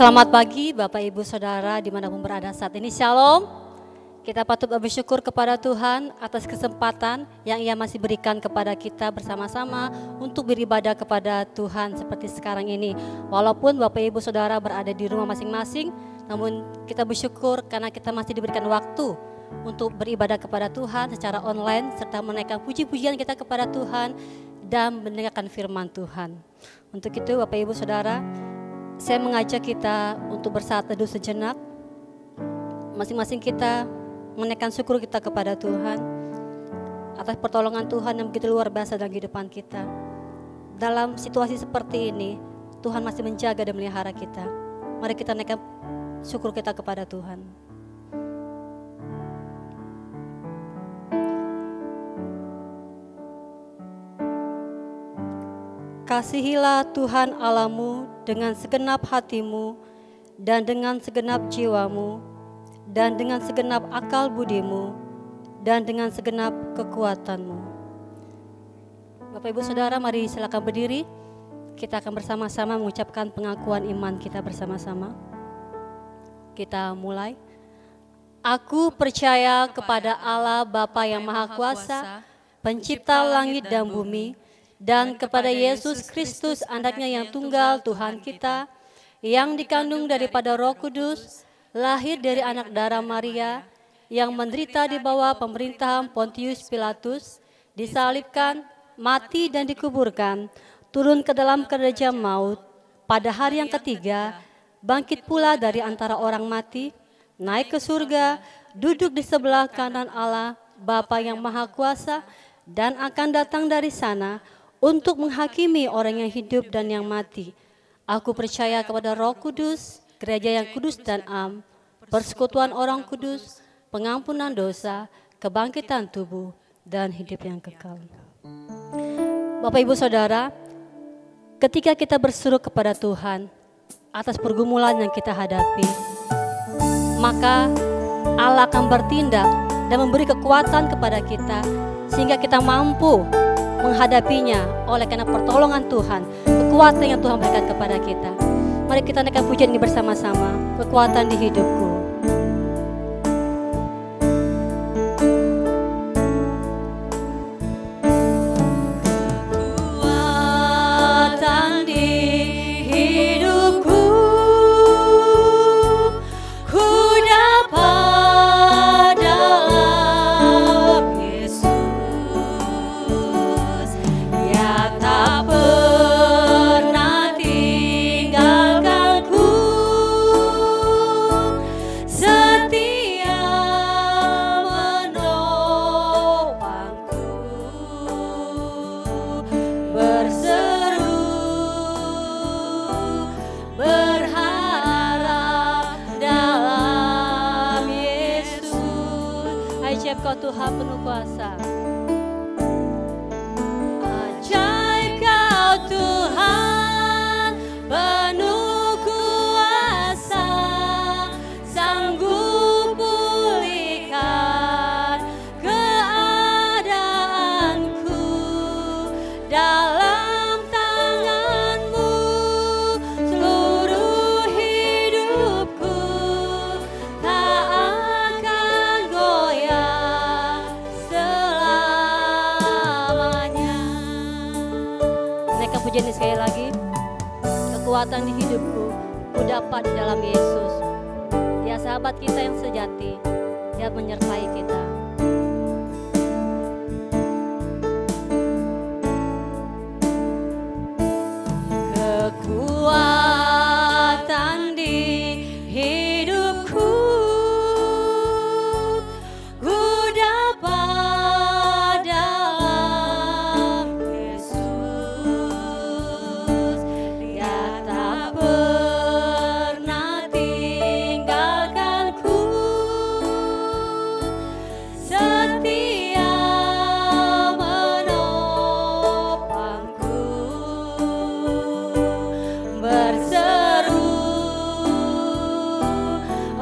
Selamat pagi Bapak Ibu Saudara dimanapun berada saat ini. Shalom. Kita patut bersyukur kepada Tuhan atas kesempatan yang Ia masih berikan kepada kita bersama-sama untuk beribadah kepada Tuhan seperti sekarang ini. Walaupun Bapak Ibu Saudara berada di rumah masing-masing, namun kita bersyukur karena kita masih diberikan waktu untuk beribadah kepada Tuhan secara online serta menaikkan puji-pujian kita kepada Tuhan dan mendengarkan firman Tuhan. Untuk itu Bapak Ibu Saudara, saya mengajak kita untuk bersaat teduh sejenak. Masing-masing kita menaikkan syukur kita kepada Tuhan atas pertolongan Tuhan yang begitu luar biasa dalam kehidupan kita. Dalam situasi seperti ini, Tuhan masih menjaga dan melihara kita. Mari kita naikkan syukur kita kepada Tuhan. Kasihilah Tuhan Allahmu dengan segenap hatimu dan dengan segenap jiwamu dan dengan segenap akal budimu dan dengan segenap kekuatanmu. Bapak Ibu Saudara, mari silakan berdiri. Kita akan bersama-sama mengucapkan pengakuan iman kita bersama-sama. Kita mulai. Aku percaya kepada Allah Bapa yang Maha Kuasa, Pencipta langit dan bumi, dan kepada Yesus Kristus anaknya yang tunggal Tuhan kita, yang dikandung daripada Roh Kudus, lahir dari anak darah Maria, yang menderita di bawah pemerintahan Pontius Pilatus, disalibkan, mati dan dikuburkan, turun ke dalam kerajaan maut, pada hari yang ketiga, bangkit pula dari antara orang mati, naik ke surga, duduk di sebelah kanan Allah, Bapa yang Maha Kuasa, dan akan datang dari sana untuk menghakimi orang yang hidup dan yang mati. Aku percaya kepada Roh Kudus, gereja yang kudus dan am, persekutuan orang kudus, pengampunan dosa, kebangkitan tubuh, dan hidup yang kekal. Bapak Ibu Saudara, ketika kita berseru kepada Tuhan atas pergumulan yang kita hadapi, maka Allah akan bertindak dan memberi kekuatan kepada kita sehingga kita mampu menghadapinya oleh karena pertolongan Tuhan, kekuatan yang Tuhan berikan kepada kita. Mari kita naikkan pujian ini bersama-sama, kekuatan di hidupku. Kau Tuhan penuh kuasa. Ajaib Kau Tuhan penuh kuasa, sanggup pulihkan keadaanku dalam tangan-Mu seluruh hidupku tak akan goyah. Pujian sekali lagi. Kekuatan di hidupku ku dapat di dalam Yesus. Dia sahabat kita yang sejati. Dia menyertai kita. Kekuatan di hidupku ku dapat dalam Yesus. Dia tak pernah tinggalkanku, setia menopangku, berseru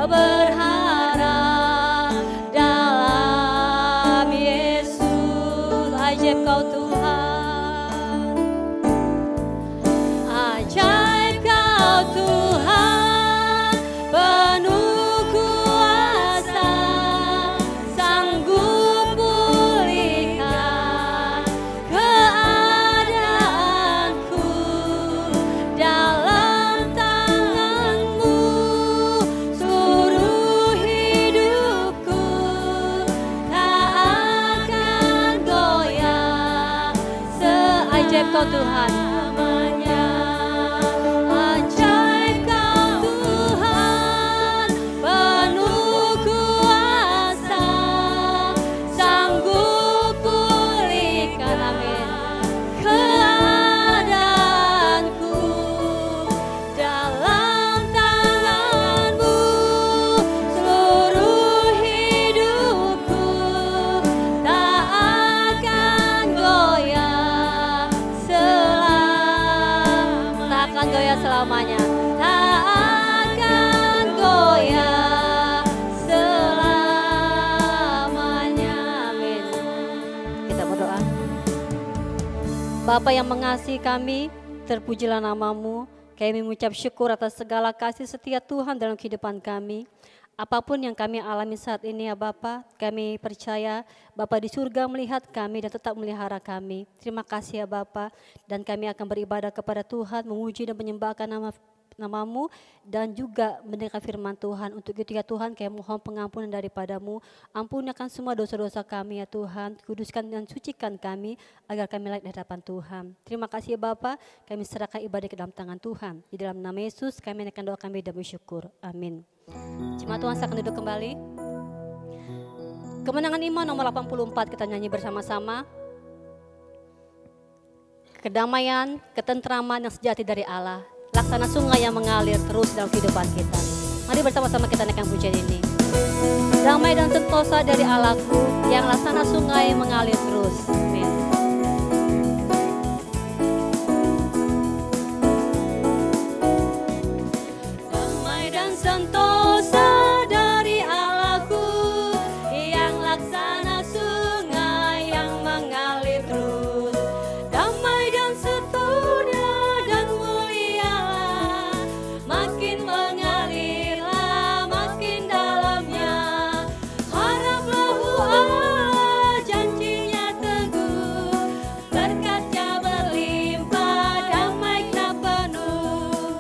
berharap dalam Yesus. Ajaib Kau Tuhan, ajaib Kau Tuhan. Engkau Tuhan. Selamanya tak akan goyah selamanya. Amin. Kita berdoa. Bapa yang mengasihi kami, terpujilah namamu. Kami mengucap syukur atas segala kasih setia Tuhan dalam kehidupan kami. Apapun yang kami alami saat ini ya Bapa, kami percaya Bapa di surga melihat kami dan tetap memelihara kami. Terima kasih ya Bapa, dan kami akan beribadah kepada Tuhan, memuji dan menyembahkan namamu, dan juga mendengar firman Tuhan. Untuk itu ya Tuhan, kami mohon pengampunan daripadamu. Ampunikan semua dosa-dosa kami ya Tuhan, kuduskan dan sucikan kami agar kami layak di hadapan Tuhan. Terima kasih ya Bapa, kami serahkan ibadah ke dalam tangan Tuhan. Di dalam nama Yesus kami naikkan doa kami dan bersyukur. Amin. Jemaat Tuhan, silakan duduk kembali. Kemenangan Iman nomor 84 kita nyanyi bersama-sama. Kedamaian, ketentraman yang sejati dari Allah, laksana sungai yang mengalir terus dalam kehidupan kita. Mari bersama-sama kita naikkan pujian ini. Damai dan sentosa dari Allahku, yang laksana sungai mengalir terus. Amin. Damai dan sentosa dari Allahku, yang laksana sungai yang mengalir terus. Damai dan setia dan mulia, makin mengalirlah makin dalamnya. Haraplah Allah, janjinya teguh, berkatnya berlimpah, damainya penuh.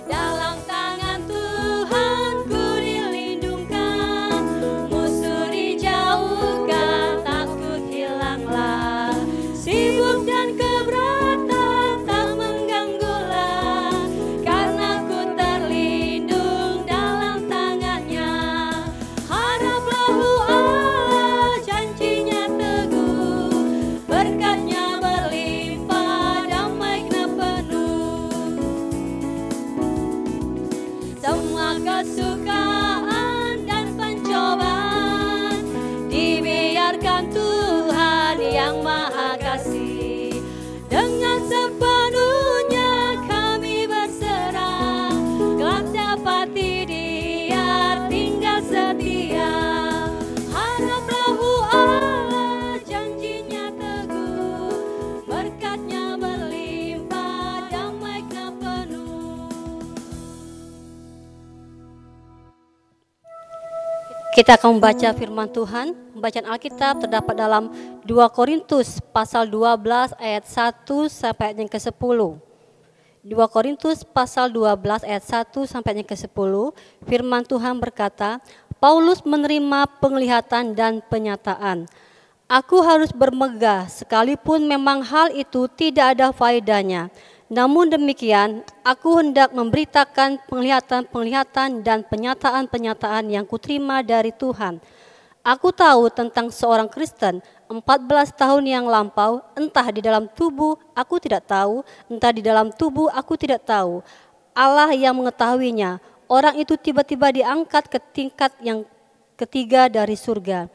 Dalam tangan Tuhan ku dilindungkan, musuh dijauhkan, takut hilanglah. Sibuk dan keberatan tak mengganggulah, karena ku terlindung dalam tangannya. Haraplah Allah, janjinya teguh, berkatnya berlimpah, damainya penuh. Semua kesukaan dan pencobaan dibiarkan Tuhan yang Maha Kasih. Dengan sepenuhnya kami berserah, kelak dapati Dia tinggal setia. Haraplah Allah, janjinya teguh, berkatnya berlimpah, damainya penuh. Kita akan membaca firman Tuhan. Pembacaan Alkitab terdapat dalam 2 Korintus pasal 12 ayat 1 sampai ayat yang ke-10. 2 Korintus pasal 12 ayat 1 sampai ayat yang ke-10. Firman Tuhan berkata, Paulus menerima penglihatan dan penyataan. Aku harus bermegah sekalipun memang hal itu tidak ada faedahnya. Namun demikian, aku hendak memberitakan penglihatan-penglihatan dan penyataan-penyataan yang kuterima dari Tuhan. Aku tahu tentang seorang Kristen 14 tahun yang lampau, entah di dalam tubuh aku tidak tahu, entah di dalam tubuh aku tidak tahu. Allah yang mengetahuinya, orang itu tiba-tiba diangkat ke tingkat yang ketiga dari surga.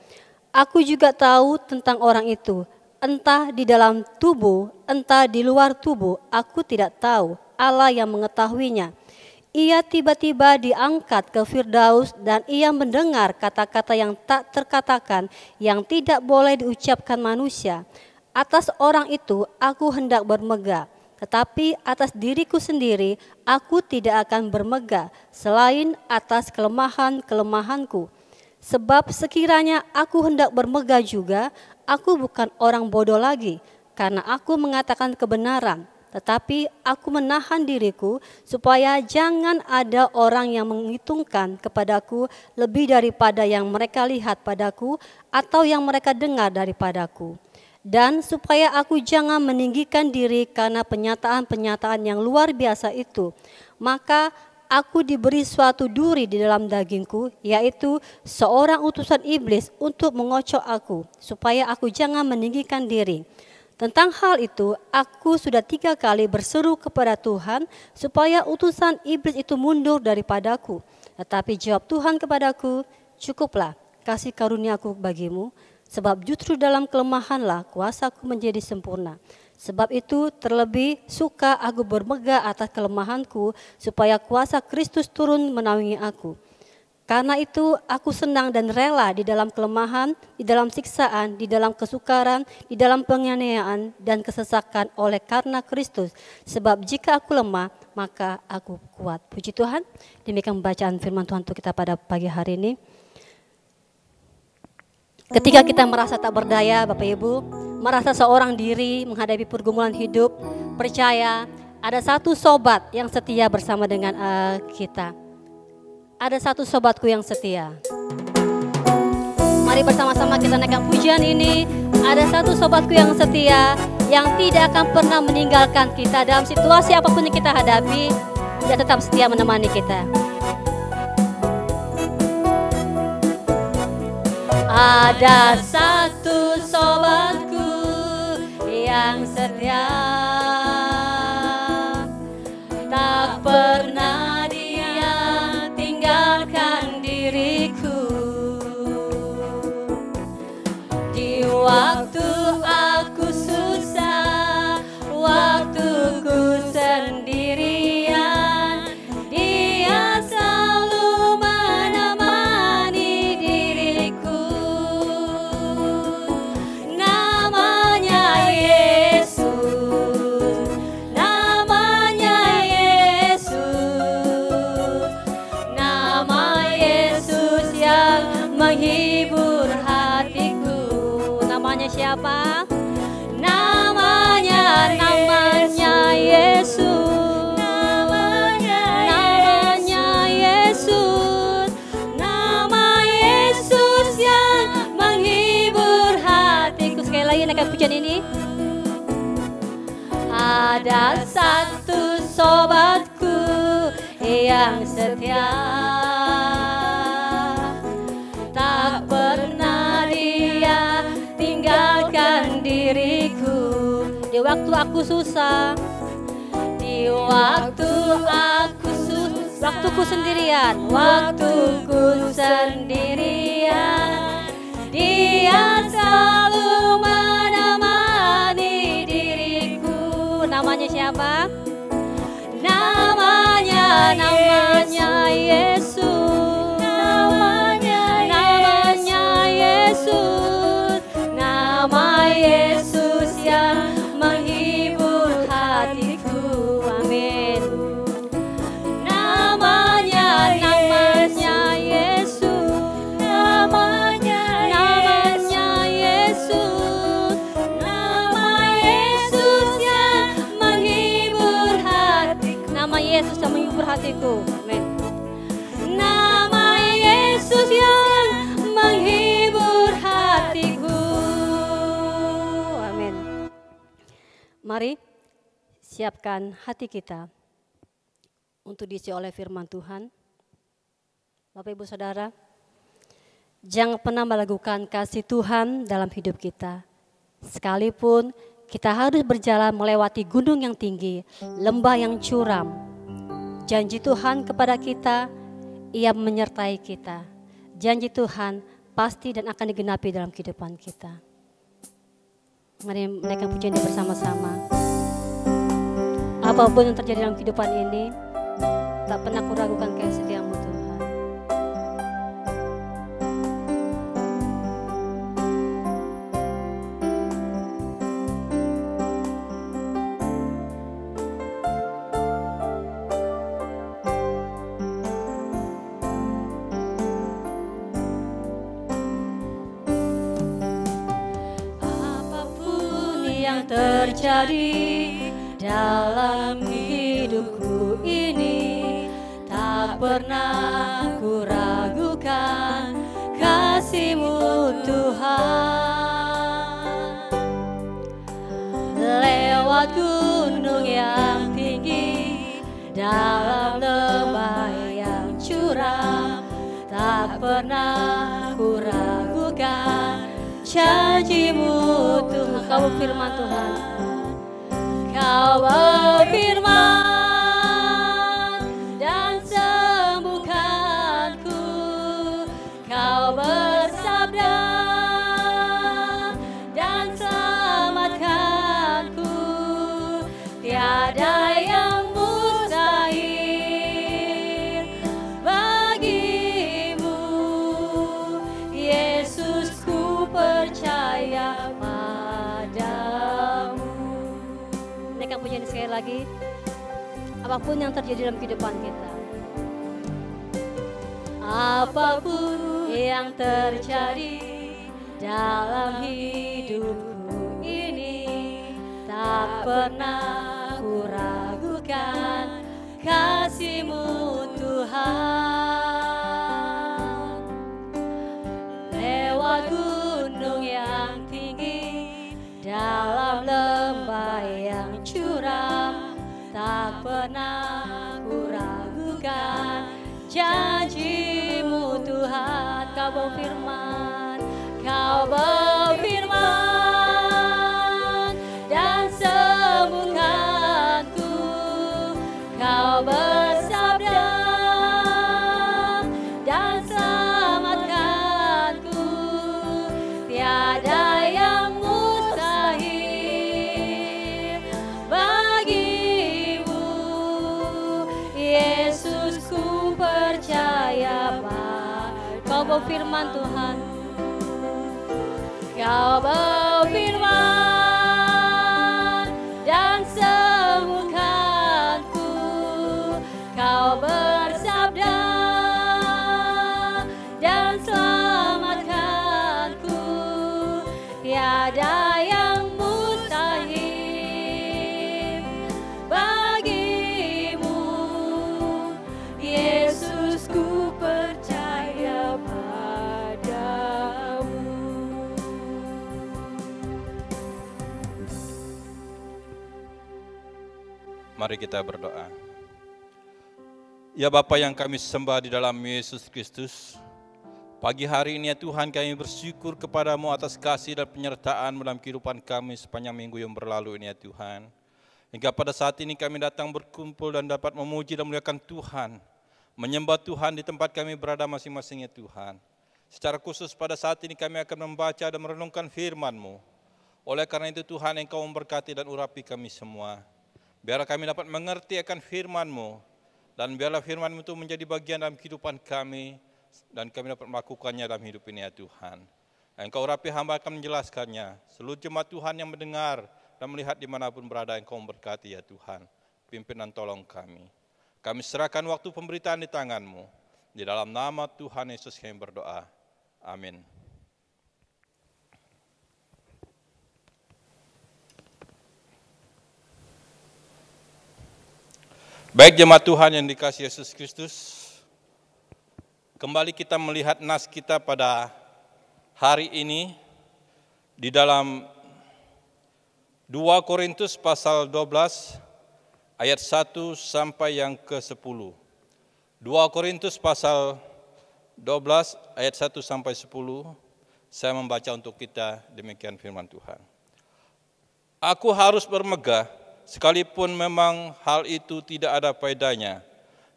Aku juga tahu tentang orang itu, entah di dalam tubuh, entah di luar tubuh, aku tidak tahu. Allah yang mengetahuinya. Ia tiba-tiba diangkat ke Firdaus dan ia mendengar kata-kata yang tak terkatakan, yang tidak boleh diucapkan manusia. Atas orang itu aku hendak bermegah, tetapi atas diriku sendiri aku tidak akan bermegah, selain atas kelemahan-kelemahanku. Sebab sekiranya aku hendak bermegah juga, aku bukan orang bodoh lagi, karena aku mengatakan kebenaran. Tetapi aku menahan diriku supaya jangan ada orang yang menghitungkan kepadaku lebih daripada yang mereka lihat padaku atau yang mereka dengar daripadaku. Dan supaya aku jangan meninggikan diri karena penyataan-penyataan yang luar biasa itu, maka aku diberi suatu duri di dalam dagingku, yaitu seorang utusan iblis untuk mengocok aku, supaya aku jangan meninggikan diri. Tentang hal itu, aku sudah 3 kali berseru kepada Tuhan supaya utusan iblis itu mundur daripadaku. Tetapi jawab Tuhan kepadaku, cukuplah kasih karuniaku bagimu, sebab justru dalam kelemahanlah kuasaku menjadi sempurna. Sebab itu terlebih suka aku bermegah atas kelemahanku, supaya kuasa Kristus turun menaungi aku. Karena itu aku senang dan rela di dalam kelemahan, di dalam siksaan, di dalam kesukaran, di dalam penganiayaan dan kesesakan oleh karena Kristus. Sebab jika aku lemah, maka aku kuat. Puji Tuhan, demikian bacaan firman Tuhan untuk kita pada pagi hari ini. Ketika kita merasa tak berdaya, Bapak Ibu, merasa seorang diri menghadapi pergumulan hidup, percaya ada satu sobat yang setia bersama dengan kita. Ada satu sobatku yang setia. Mari bersama-sama kita naikkan pujian ini. Ada satu sobatku yang setia, yang tidak akan pernah meninggalkan kita dalam situasi apapun yang kita hadapi. Dia tetap setia menemani kita. Ada satu sobatku yang setia, tak pernah waktu aku susah, waktu ku sendirian, Dia selalu menemani diriku. Namanya Yesus, namanya Yesus, nama Yesus yang menghibur hatiku. Namanya siapa? Namanya Yesus. Namanya Yesus. Nama Yesus yang menghibur hatiku. Sekali lagi naikkan pujian ini. Ada satu sobatku yang setia, tak pernah dia tinggalkan diriku. Di waktu aku susah, di waktu waktuku sendirian, waktuku sendirian, Dia selalu menemani diriku. Namanya siapa? Namanya Yesus. Namanya Yesus. Nama Yesus yang menghibur hatiku. Amin. Namanya Yesus. Namanya Yesus. Nama Yesus yang menghibur hatiku. Nama Yesus yang menghibur hatiku. Amin. Nama Yesus yang menghibur hatiku. Mari siapkan hati kita untuk diisi oleh firman Tuhan. Bapak Ibu Saudara, jangan pernah meragukan kasih Tuhan dalam hidup kita. Sekalipun kita harus berjalan melewati gunung yang tinggi, lembah yang curam, janji Tuhan kepada kita, Ia menyertai kita. Janji Tuhan pasti dan akan digenapi dalam kehidupan kita. Mari menaikkan pujian ini bersama-sama. Apapun yang terjadi dalam kehidupan ini, tak pernah kuragukan kasih setiamu Tuhan. Terjadi dalam hidupku ini, tak pernah ku ragukan kasih-Mu Tuhan. lewat gunung yang tinggi, dalam lembah yang curam, tak pernah ku ragukan janji-Mu Tuhan. Kau firman Tuhan, Kau berfirman dan sembuhkanku, Kau bersabda dan selamatkanku, tiada yang mustahil bagimu, Yesus, ku percaya padamu. Naikkan pujian sekali lagi. Apapun yang terjadi dalam kehidupan kita, apapun yang terjadi dalam hidupku ini, tak pernah ku ragukan kasih-Mu Tuhan. Lewat gunung yang tinggi, dalam lembah yang curam, tak pernah ku ragukan janji-Mu Tuhan. Kau berfirman, Kau berfirman dan sembuhkanku, Kau bersabda dan selamatkanku, tiada yang mustahil bagimu, Yesus, ku percaya padamu. Kau berfirman Tuhan, Kau berfirman dan sembuhkanku, Kau bersabda dan selamatkanku, tiada yang mustahil bagimu, Yesus, ku percaya padamu. Mari kita berdoa. Ya Bapa yang kami sembah di dalam Yesus Kristus, pagi hari ini ya Tuhan, kami bersyukur kepadamu atas kasih dan penyertaan dalam kehidupan kami sepanjang minggu yang berlalu ini ya Tuhan. Hingga pada saat ini kami datang berkumpul dan dapat memuji dan memuliakan Tuhan, menyembah Tuhan di tempat kami berada masing-masing ya Tuhan. Secara khusus pada saat ini kami akan membaca dan merenungkan firman-Mu. Oleh karena itu Tuhan, Engkau memberkati dan urapi kami semua. Biarlah kami dapat mengerti akan firman-Mu, dan biarlah firman-Mu itu menjadi bagian dalam kehidupan kami, dan kami dapat melakukannya dalam hidup ini ya Tuhan. Engkau urapi hamba akan menjelaskannya. Seluruh jemaat Tuhan yang mendengar dan melihat dimanapun berada, Engkau memberkati ya Tuhan. Pimpin dan tolong kami. Kami serahkan waktu pemberitaan di tangan-Mu. Di dalam nama Tuhan Yesus kami berdoa. Amin. Baik jemaat Tuhan yang dikasihi Yesus Kristus, kembali kita melihat nas kita pada hari ini di dalam 2 Korintus pasal 12 ayat 1 sampai yang ke-10. 2 Korintus pasal 12 ayat 1 sampai 10, saya membaca untuk kita demikian firman Tuhan. Aku harus bermegah, sekalipun memang hal itu tidak ada faedahnya.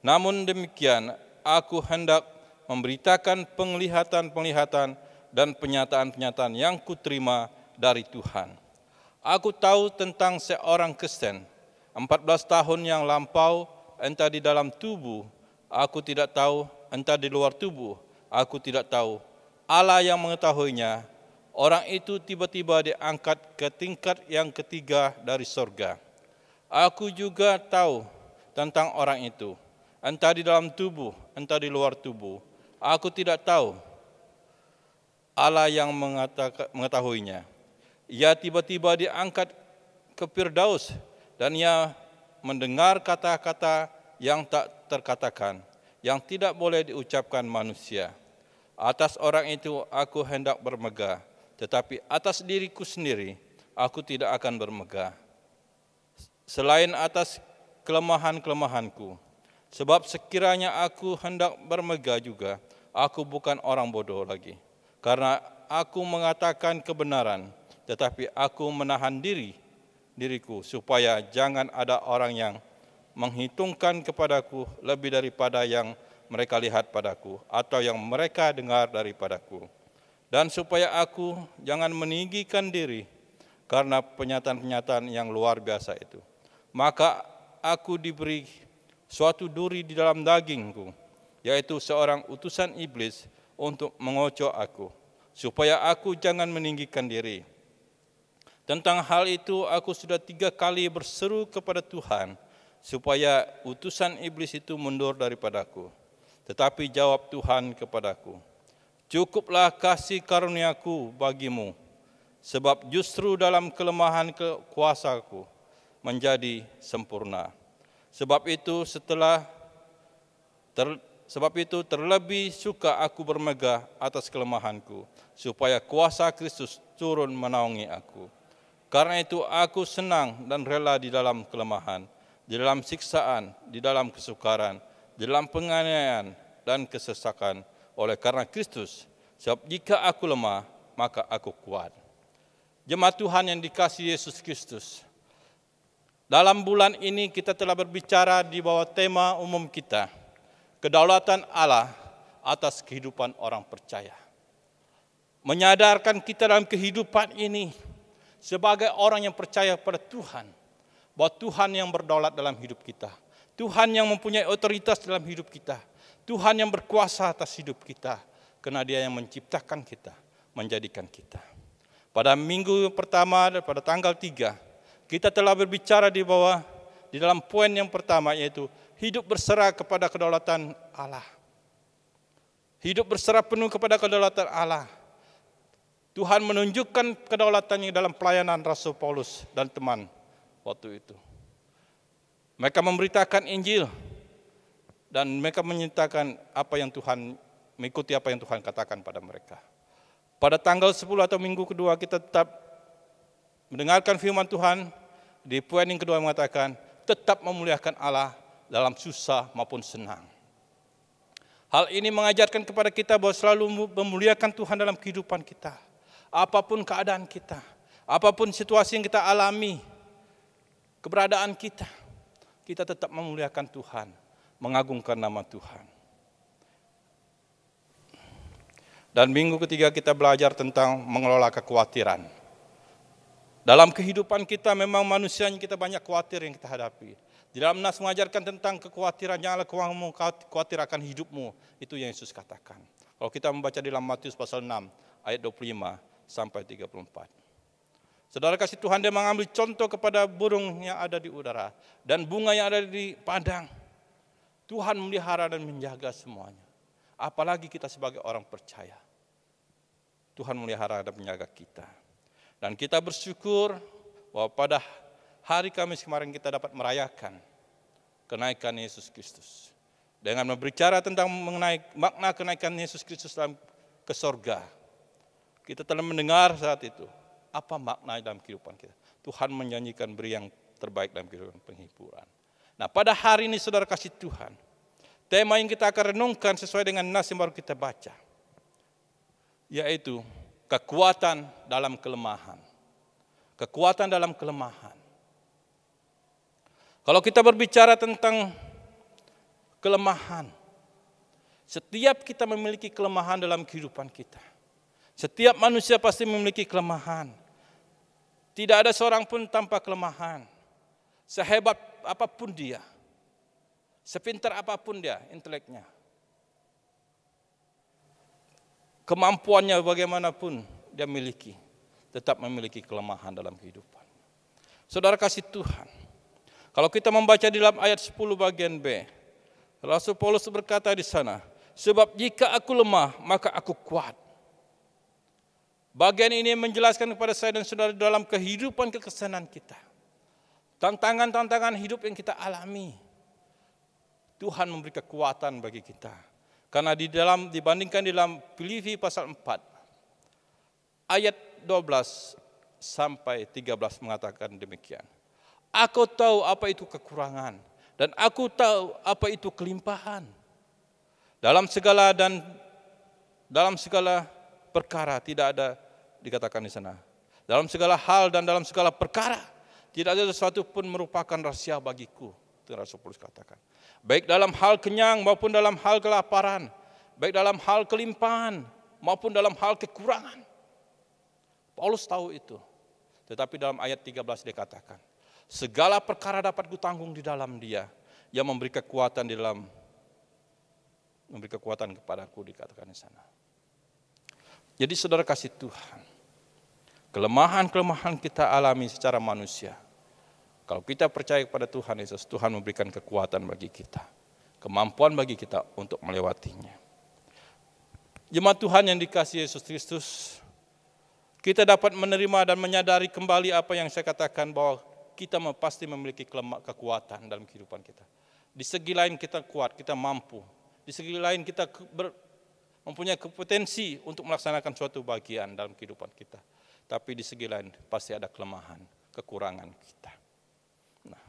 Namun demikian, aku hendak memberitakan penglihatan-penglihatan dan penyataan-penyataan yang kuterima dari Tuhan. Aku tahu tentang seorang Kristen, 14 tahun yang lampau, entah di dalam tubuh, aku tidak tahu, entah di luar tubuh, aku tidak tahu. Allah yang mengetahuinya. Orang itu tiba-tiba diangkat ke tingkat yang ketiga dari sorga. Aku juga tahu tentang orang itu, entah di dalam tubuh, entah di luar tubuh. Aku tidak tahu. Allah yang mengetahuinya. Ia tiba-tiba diangkat ke Firdaus, dan ia mendengar kata-kata yang tak terkatakan, yang tidak boleh diucapkan manusia. Atas orang itu aku hendak bermegah, tetapi atas diriku sendiri aku tidak akan bermegah. selain atas kelemahan-kelemahanku. Sebab sekiranya aku hendak bermegah juga, aku bukan orang bodoh lagi. Karena aku mengatakan kebenaran, tetapi aku menahan diriku supaya jangan ada orang yang menghitungkan kepadaku lebih daripada yang mereka lihat padaku atau yang mereka dengar daripadaku. Dan supaya aku jangan meninggikan diri karena penyataan-penyataan yang luar biasa itu. Maka aku diberi suatu duri di dalam dagingku, yaitu seorang utusan iblis untuk mengocok aku, supaya aku jangan meninggikan diri. Tentang hal itu aku sudah 3 kali berseru kepada Tuhan, supaya utusan iblis itu mundur daripadaku. Tetapi jawab Tuhan kepadaku, cukuplah kasih karuniaku bagimu, sebab justru dalam kelemahan kuasaku menjadi sempurna. Sebab itu terlebih suka aku bermegah atas kelemahanku, supaya kuasa Kristus turun menaungi aku. Karena itu aku senang dan rela di dalam kelemahan, di dalam siksaan, di dalam kesukaran, di dalam penganiayaan dan kesesakan oleh karena Kristus. Sebab jika aku lemah, maka aku kuat. Jemaat Tuhan yang dikasihi Yesus Kristus, dalam bulan ini kita telah berbicara di bawah tema umum kita, kedaulatan Allah atas kehidupan orang percaya. Menyadarkan kita dalam kehidupan ini sebagai orang yang percaya pada Tuhan, bahwa Tuhan yang berdaulat dalam hidup kita, Tuhan yang mempunyai otoritas dalam hidup kita, Tuhan yang berkuasa atas hidup kita, karena Dia yang menciptakan kita, menjadikan kita. Pada minggu pertama pada tanggal 3, kita telah berbicara di dalam poin yang pertama, yaitu hidup berserah kepada kedaulatan Allah. Hidup berserah penuh kepada kedaulatan Allah. Tuhan menunjukkan kedaulatannya dalam pelayanan Rasul Paulus dan teman waktu itu. Mereka memberitakan Injil dan mereka menyatakan mengikuti apa yang Tuhan katakan pada mereka. Pada tanggal 10 atau minggu kedua kita tetap mendengarkan firman Tuhan. Di poin yang kedua mengatakan tetap memuliakan Allah dalam susah maupun senang. Hal ini mengajarkan kepada kita bahwa selalu memuliakan Tuhan dalam kehidupan kita. Apapun keadaan kita, apapun situasi yang kita alami, keberadaan kita tetap memuliakan Tuhan, mengagungkan nama Tuhan. Dan minggu ketiga kita belajar tentang mengelola kekhawatiran. Dalam kehidupan kita memang manusia kita banyak khawatir yang kita hadapi. Di dalam Nas mengajarkan tentang kekhawatiran, janganlah kamu khawatir akan hidupmu. Itu yang Yesus katakan. Kalau kita membaca di dalam Matius pasal 6 ayat 25 sampai 34. Saudara kasih Tuhan, Dia mengambil contoh kepada burung yang ada di udara dan bunga yang ada di padang. Tuhan memelihara dan menjaga semuanya. Apalagi kita sebagai orang percaya. Tuhan memelihara dan menjaga kita. Dan kita bersyukur bahwa pada hari Kamis kemarin kita dapat merayakan kenaikan Yesus Kristus. Dengan berbicara tentang mengenai makna kenaikan Yesus Kristus ke sorga. Kita telah mendengar saat itu apa makna dalam kehidupan kita. Tuhan menjanjikan beri yang terbaik dalam kehidupan penghiburan. Nah, pada hari ini saudara kasih Tuhan, tema yang kita akan renungkan sesuai dengan nas yang baru kita baca, yaitu kekuatan dalam kelemahan. Kekuatan dalam kelemahan. Kalau kita berbicara tentang kelemahan, setiap kita memiliki kelemahan dalam kehidupan kita. Setiap manusia pasti memiliki kelemahan. Tidak ada seorang pun tanpa kelemahan. Sehebat apapun dia, sepintar apapun dia inteleknya, kemampuannya bagaimanapun dia miliki, tetap memiliki kelemahan dalam kehidupan. Saudara kasih Tuhan, kalau kita membaca di dalam ayat 10 bagian B, Rasul Paulus berkata di sana, sebab jika aku lemah, maka aku kuat. Bagian ini menjelaskan kepada saya dan saudara dalam kehidupan kekristenan kita. Tantangan-tantangan hidup yang kita alami, Tuhan memberi kekuatan bagi kita. Karena dibandingkan di dalam Filipi pasal 4, ayat 12 sampai 13 mengatakan demikian. Aku tahu apa itu kekurangan dan aku tahu apa itu kelimpahan. Dalam segala perkara tidak ada dikatakan di sana. Dalam segala hal dan dalam segala perkara tidak ada sesuatu pun merupakan rahasia bagiku. Itu Rasul Paulus katakan. Baik dalam hal kenyang maupun dalam hal kelaparan, baik dalam hal kelimpahan maupun dalam hal kekurangan. Paulus tahu itu. Tetapi dalam ayat 13 dikatakan, segala perkara dapat kutanggung di dalam Dia yang memberi kekuatan kepadaku, dikatakan di sana. Jadi saudara kasih Tuhan, kelemahan-kelemahan kita alami secara manusia. Kalau kita percaya kepada Tuhan Yesus, Tuhan memberikan kekuatan bagi kita, kemampuan bagi kita untuk melewatinya. Jemaat Tuhan yang dikasihi Yesus Kristus, kita dapat menerima dan menyadari kembali apa yang saya katakan, bahwa kita pasti memiliki kekuatan dalam kehidupan kita. Di segi lain kita kuat, kita mampu. Di segi lain kita mempunyai kompetensi untuk melaksanakan suatu bagian dalam kehidupan kita. Tapi di segi lain pasti ada kelemahan, kekurangan kita. Nah,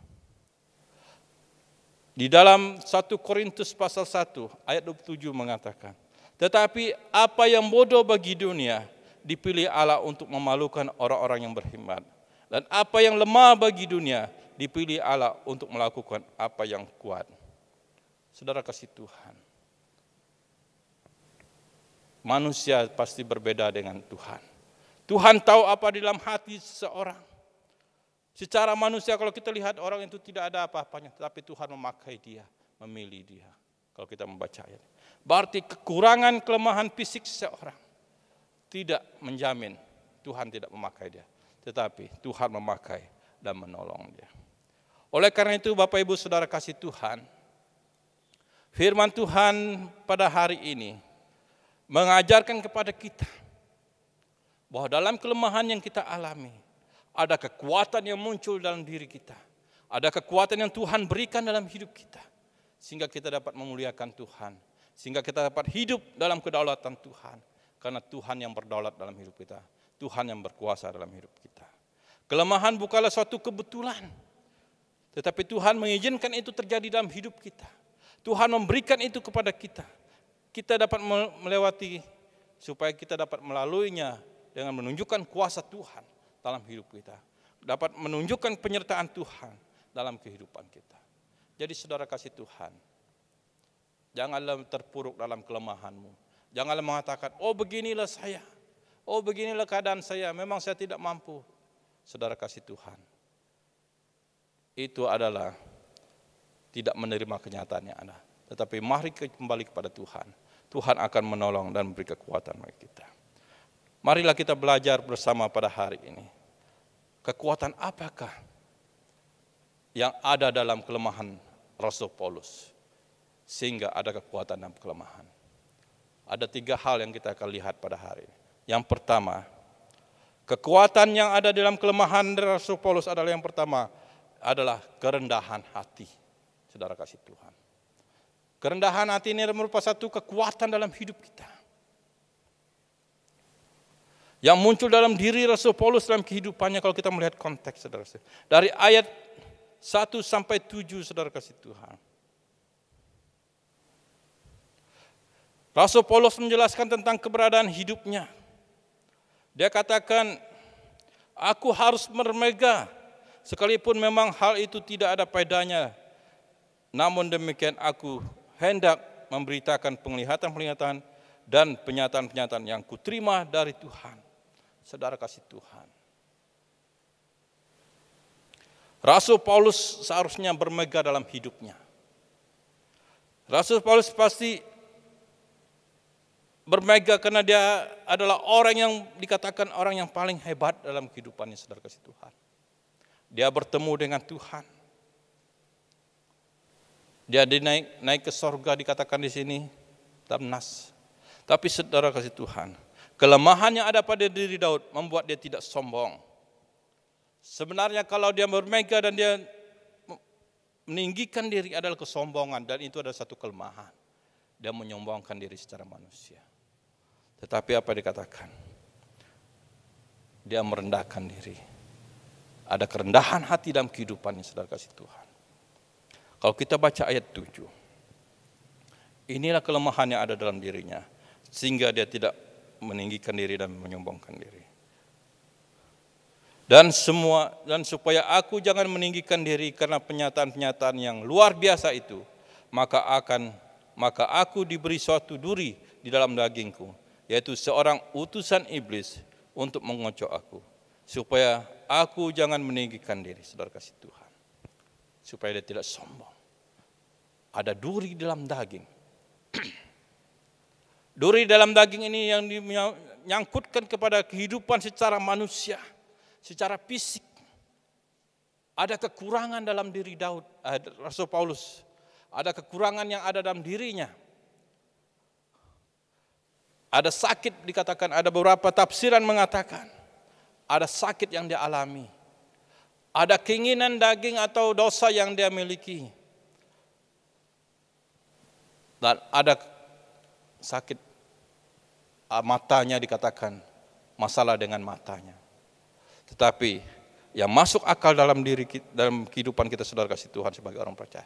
di dalam 1 Korintus pasal 1 ayat 27 mengatakan, tetapi apa yang bodoh bagi dunia dipilih Allah untuk memalukan orang-orang yang berhikmat. Dan apa yang lemah bagi dunia dipilih Allah untuk melakukan apa yang kuat. Saudara kasih Tuhan, manusia pasti berbeda dengan Tuhan. Tuhan tahu apa di dalam hati seseorang. Secara manusia kalau kita lihat orang itu tidak ada apa-apanya, tetapi Tuhan memakai dia, memilih dia. Kalau kita membaca ayat, berarti kekurangan, kelemahan fisik seseorang tidak menjamin Tuhan tidak memakai dia, tetapi Tuhan memakai dan menolong dia. Oleh karena itu Bapak Ibu Saudara kasih Tuhan, firman Tuhan pada hari ini mengajarkan kepada kita bahwa dalam kelemahan yang kita alami, ada kekuatan yang muncul dalam diri kita. Ada kekuatan yang Tuhan berikan dalam hidup kita, sehingga kita dapat memuliakan Tuhan, sehingga kita dapat hidup dalam kedaulatan Tuhan. Karena Tuhan yang berdaulat dalam hidup kita, Tuhan yang berkuasa dalam hidup kita. Kelemahan bukanlah suatu kebetulan, tetapi Tuhan mengizinkan itu terjadi dalam hidup kita. Tuhan memberikan itu kepada kita. Kita dapat melewati, supaya kita dapat melaluinya dengan menunjukkan kuasa Tuhan dalam hidup kita. Dapat menunjukkan penyertaan Tuhan dalam kehidupan kita. Jadi saudara kasih Tuhan, janganlah terpuruk dalam kelemahanmu. Janganlah mengatakan, oh beginilah saya, oh beginilah keadaan saya, memang saya tidak mampu. Saudara kasih Tuhan, itu adalah tidak menerima kenyataan yang ada. Tetapi mari kembali kepada Tuhan. Tuhan akan menolong dan memberi kekuatan bagi kita. Marilah kita belajar bersama pada hari ini. Kekuatan apakah yang ada dalam kelemahan Rasul Paulus, sehingga ada kekuatan dalam kelemahan. Ada 3 hal yang kita akan lihat pada hari ini. Yang pertama, kekuatan yang ada dalam kelemahan Rasul Paulus adalah yang pertama adalah kerendahan hati. Saudara kasih Tuhan. Kerendahan hati ini merupakan satu kekuatan dalam hidup kita, yang muncul dalam diri Rasul Paulus dalam kehidupannya. Kalau kita melihat konteks, saudara, dari ayat 1 sampai 7, saudara kasih Tuhan. Rasul Paulus menjelaskan tentang keberadaan hidupnya. Dia katakan, aku harus bermegah, sekalipun memang hal itu tidak ada faedahnya. Namun demikian aku hendak memberitakan penglihatan-penglihatan dan penyataan-penyataan yang kuterima dari Tuhan. Saudara kasih Tuhan, Rasul Paulus seharusnya bermegah dalam hidupnya. Rasul Paulus pasti bermegah karena dia adalah orang yang dikatakan orang yang paling hebat dalam kehidupannya, saudara kasih Tuhan. Dia bertemu dengan Tuhan. Dia naik ke sorga, dikatakan di sini dalam nas. Tapi saudara kasih Tuhan, kelemahan yang ada pada diri Daud membuat dia tidak sombong. Sebenarnya kalau dia bermegah dan dia meninggikan diri adalah kesombongan, dan itu adalah satu kelemahan. Dia menyombongkan diri secara manusia. Tetapi apa dikatakan? Dia merendahkan diri. Ada kerendahan hati dalam kehidupannya, saudara kasih Tuhan. Kalau kita baca ayat 7, inilah kelemahan yang ada dalam dirinya, sehingga dia tidak meninggikan diri dan menyombongkan diri. Dan supaya aku jangan meninggikan diri karena penyataan-penyataan yang luar biasa itu, maka aku diberi suatu duri di dalam dagingku, yaitu seorang utusan iblis untuk mengocok aku, supaya aku jangan meninggikan diri, saudara kasih Tuhan. Supaya dia tidak sombong. Ada duri dalam daging. Duri dalam daging ini yang menyangkutkan kepada kehidupan secara manusia, secara fisik. Ada kekurangan dalam diri Rasul Paulus. Ada kekurangan yang ada dalam dirinya. Ada sakit dikatakan, ada beberapa tafsiran mengatakan, ada sakit yang dia alami. Ada keinginan daging atau dosa yang dia miliki. Dan ada sakit matanya dikatakan, masalah dengan matanya. Tetapi yang masuk akal dalam kehidupan kita, saudara kasih Tuhan, sebagai orang percaya,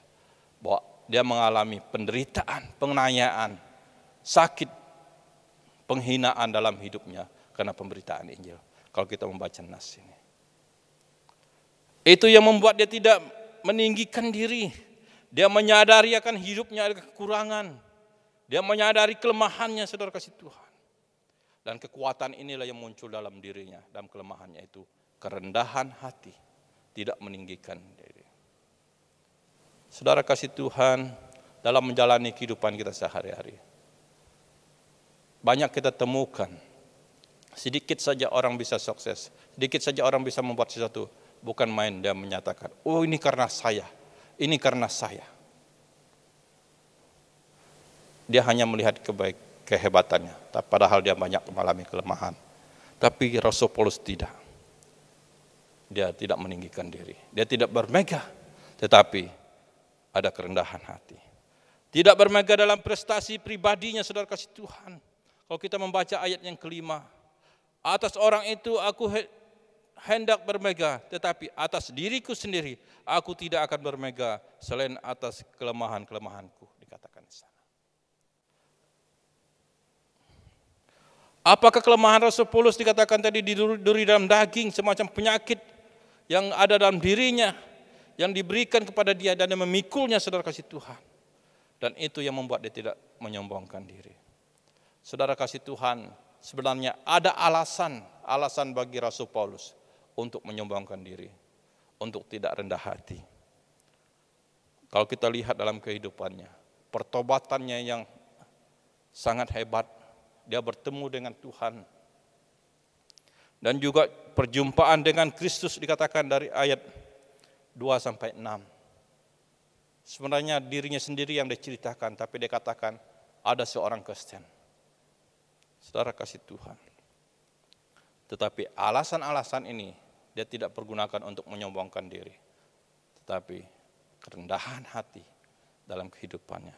bahwa dia mengalami penderitaan, penganiayaan, sakit, penghinaan dalam hidupnya karena pemberitaan Injil. Kalau kita membaca nas ini, itu yang membuat dia tidak meninggikan diri. Dia menyadari akan hidupnya ada kekurangan. Dia menyadari kelemahannya, saudara kasih Tuhan. Dan kekuatan inilah yang muncul dalam dirinya, dalam kelemahannya itu, kerendahan hati, tidak meninggikan diri. Saudara kasih Tuhan, dalam menjalani kehidupan kita sehari-hari, banyak kita temukan, sedikit saja orang bisa sukses, sedikit saja orang bisa membuat sesuatu. Bukan main dia menyatakan, oh ini karena saya, ini karena saya. Dia hanya melihat kehebatannya, padahal dia banyak mengalami kelemahan. Tapi Rasul Paulus tidak. Dia tidak meninggikan diri, dia tidak bermegah, tetapi ada kerendahan hati. Tidak bermegah dalam prestasi pribadinya, saudara kasih Tuhan. Kalau kita membaca ayat yang kelima, atas orang itu aku hendak bermegah, tetapi atas diriku sendiri aku tidak akan bermegah selain atas kelemahan-kelemahanku, dikatakan di sana. Apakah kelemahan Rasul Paulus dikatakan tadi duri dalam daging, semacam penyakit yang ada dalam dirinya, yang diberikan kepada dia dan yang memikulnya, saudara kasih Tuhan. Dan itu yang membuat dia tidak menyombongkan diri. Saudara kasih Tuhan, sebenarnya ada alasan bagi Rasul Paulus untuk menyombongkan diri, untuk tidak rendah hati. Kalau kita lihat dalam kehidupannya, pertobatannya yang sangat hebat, dia bertemu dengan Tuhan. Dan juga perjumpaan dengan Kristus dikatakan dari ayat 2-6. Sebenarnya dirinya sendiri yang diceritakan, tapi dia katakan ada seorang Kristen. Saudara kasih Tuhan. Tetapi alasan-alasan ini dia tidak pergunakan untuk menyombongkan diri. Tetapi kerendahan hati dalam kehidupannya.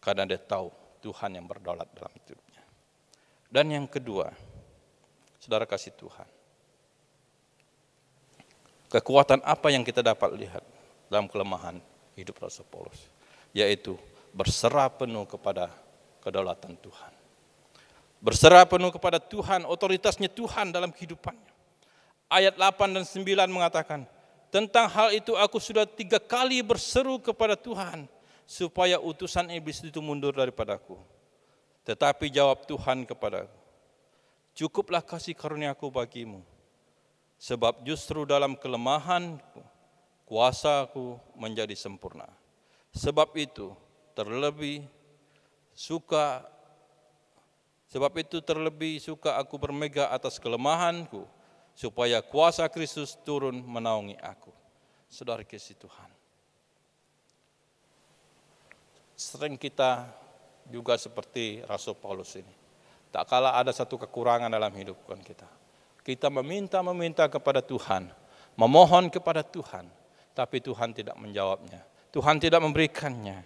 Karena dia tahu Tuhan yang berdaulat dalam hidupnya. Dan yang kedua, saudara kasih Tuhan. Kekuatan apa yang kita dapat lihat dalam kelemahan hidup Rasul Paulus? Yaitu berserah penuh kepada kedaulatan Tuhan. Berserah penuh kepada Tuhan, otoritasnya Tuhan dalam kehidupannya. Ayat 8 dan 9 mengatakan, tentang hal itu aku sudah 3 kali berseru kepada Tuhan, supaya utusan iblis itu mundur daripadaku. Tetapi jawab Tuhan kepadaku, cukuplah kasih karuniaku bagimu, sebab justru dalam kelemahanku, kuasaku menjadi sempurna. Sebab itu terlebih suka aku bermegah atas kelemahanku, supaya kuasa Kristus turun menaungi aku. Saudara kasih Tuhan. Sering kita juga seperti Rasul Paulus ini. Tak kala ada satu kekurangan dalam hidup kita. Kita meminta kepada Tuhan, memohon kepada Tuhan, tapi Tuhan tidak menjawabnya. Tuhan tidak memberikannya.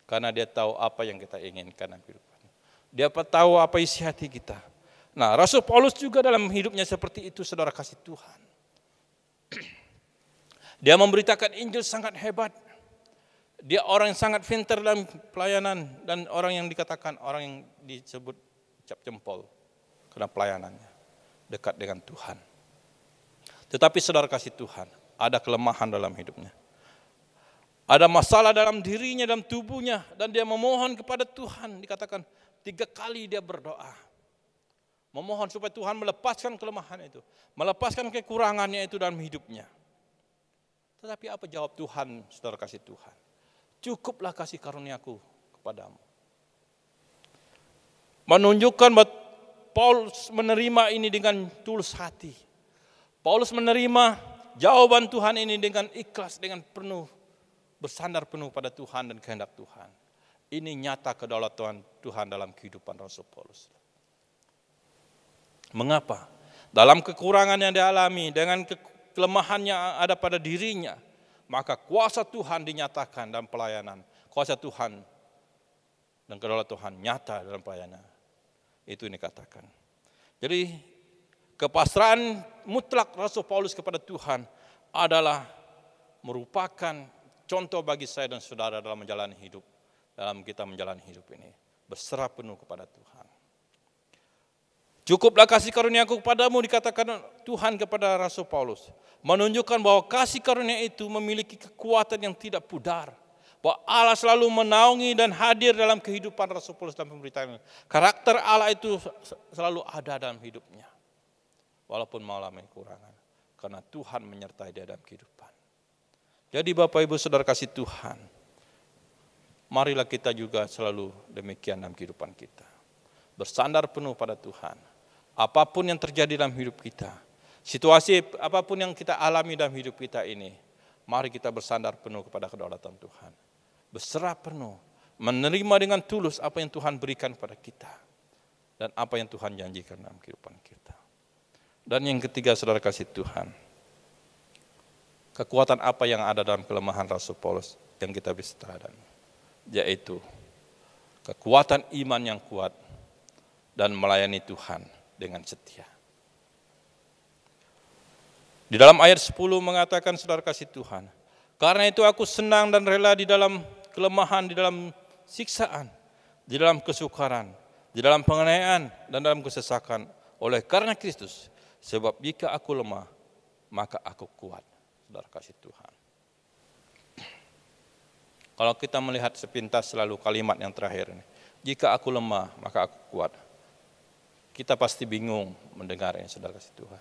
Karena dia tahu apa yang kita inginkan dalam kehidupan. Dia tahu apa isi hati kita. Nah, Rasul Paulus juga dalam hidupnya seperti itu, saudara kasih Tuhan. Dia memberitakan Injil sangat hebat. Dia orang yang sangat pintar dalam pelayanan dan orang yang dikatakan orang yang disebut cap jempol karena pelayanannya dekat dengan Tuhan. Tetapi saudara kasih Tuhan, ada kelemahan dalam hidupnya. Ada masalah dalam dirinya, dalam tubuhnya, dan dia memohon kepada Tuhan. Dikatakan 3 kali dia berdoa. Memohon supaya Tuhan melepaskan kelemahan itu, melepaskan kekurangannya itu dalam hidupnya. Tetapi apa jawab Tuhan, saudara kasih Tuhan? Cukuplah kasih karuniaku kepadamu. Menunjukkan bahwa Paulus menerima ini dengan tulus hati. Paulus menerima jawaban Tuhan ini dengan ikhlas, dengan penuh, bersandar penuh pada Tuhan dan kehendak Tuhan. Ini nyata kedaulatan Tuhan dalam kehidupan Rasul Paulus. Mengapa? Dalam kekurangan yang dialami, dengan kelemahan yang ada pada dirinya, maka kuasa Tuhan dinyatakan dalam pelayanan. Kuasa Tuhan dan kedaulatan Tuhan nyata dalam pelayanan. Itu ini katakan. Jadi kepasrahan mutlak Rasul Paulus kepada Tuhan adalah merupakan contoh bagi saya dan saudara dalam menjalani hidup. Dalam kita menjalani hidup ini. Berserah penuh kepada Tuhan. Cukuplah kasih karuniaku kepadamu, dikatakan Tuhan kepada Rasul Paulus. Menunjukkan bahwa kasih karunia itu memiliki kekuatan yang tidak pudar. Bahwa Allah selalu menaungi dan hadir dalam kehidupan Rasul Paulus dalam pemberitaan. Karakter Allah itu selalu ada dalam hidupnya. Walaupun mengalami kekurangan. Karena Tuhan menyertai dia dalam kehidupan. Jadi Bapak Ibu Saudara kasih Tuhan. Marilah kita juga selalu demikian dalam kehidupan kita. Bersandar penuh pada Tuhan. Apapun yang terjadi dalam hidup kita, situasi apapun yang kita alami dalam hidup kita ini, mari kita bersandar penuh kepada kedaulatan Tuhan. Berserah penuh, menerima dengan tulus apa yang Tuhan berikan kepada kita. Dan apa yang Tuhan janjikan dalam kehidupan kita. Dan yang ketiga, saudara kasih Tuhan, kekuatan apa yang ada dalam kelemahan Rasul Paulus yang kita bisa terhadap, yaitu kekuatan iman yang kuat dan melayani Tuhan dengan setia. Di dalam ayat 10 mengatakan, saudara kasih Tuhan, karena itu aku senang dan rela di dalam kelemahan, di dalam siksaan, di dalam kesukaran, di dalam penganiayaan dan dalam kesesakan oleh karena Kristus. Sebab jika aku lemah, maka aku kuat. Saudara kasih Tuhan. Kalau kita melihat sepintas selalu kalimat yang terakhir ini, jika aku lemah, maka aku kuat. Kita pasti bingung mendengarnya, saudara kasih Tuhan.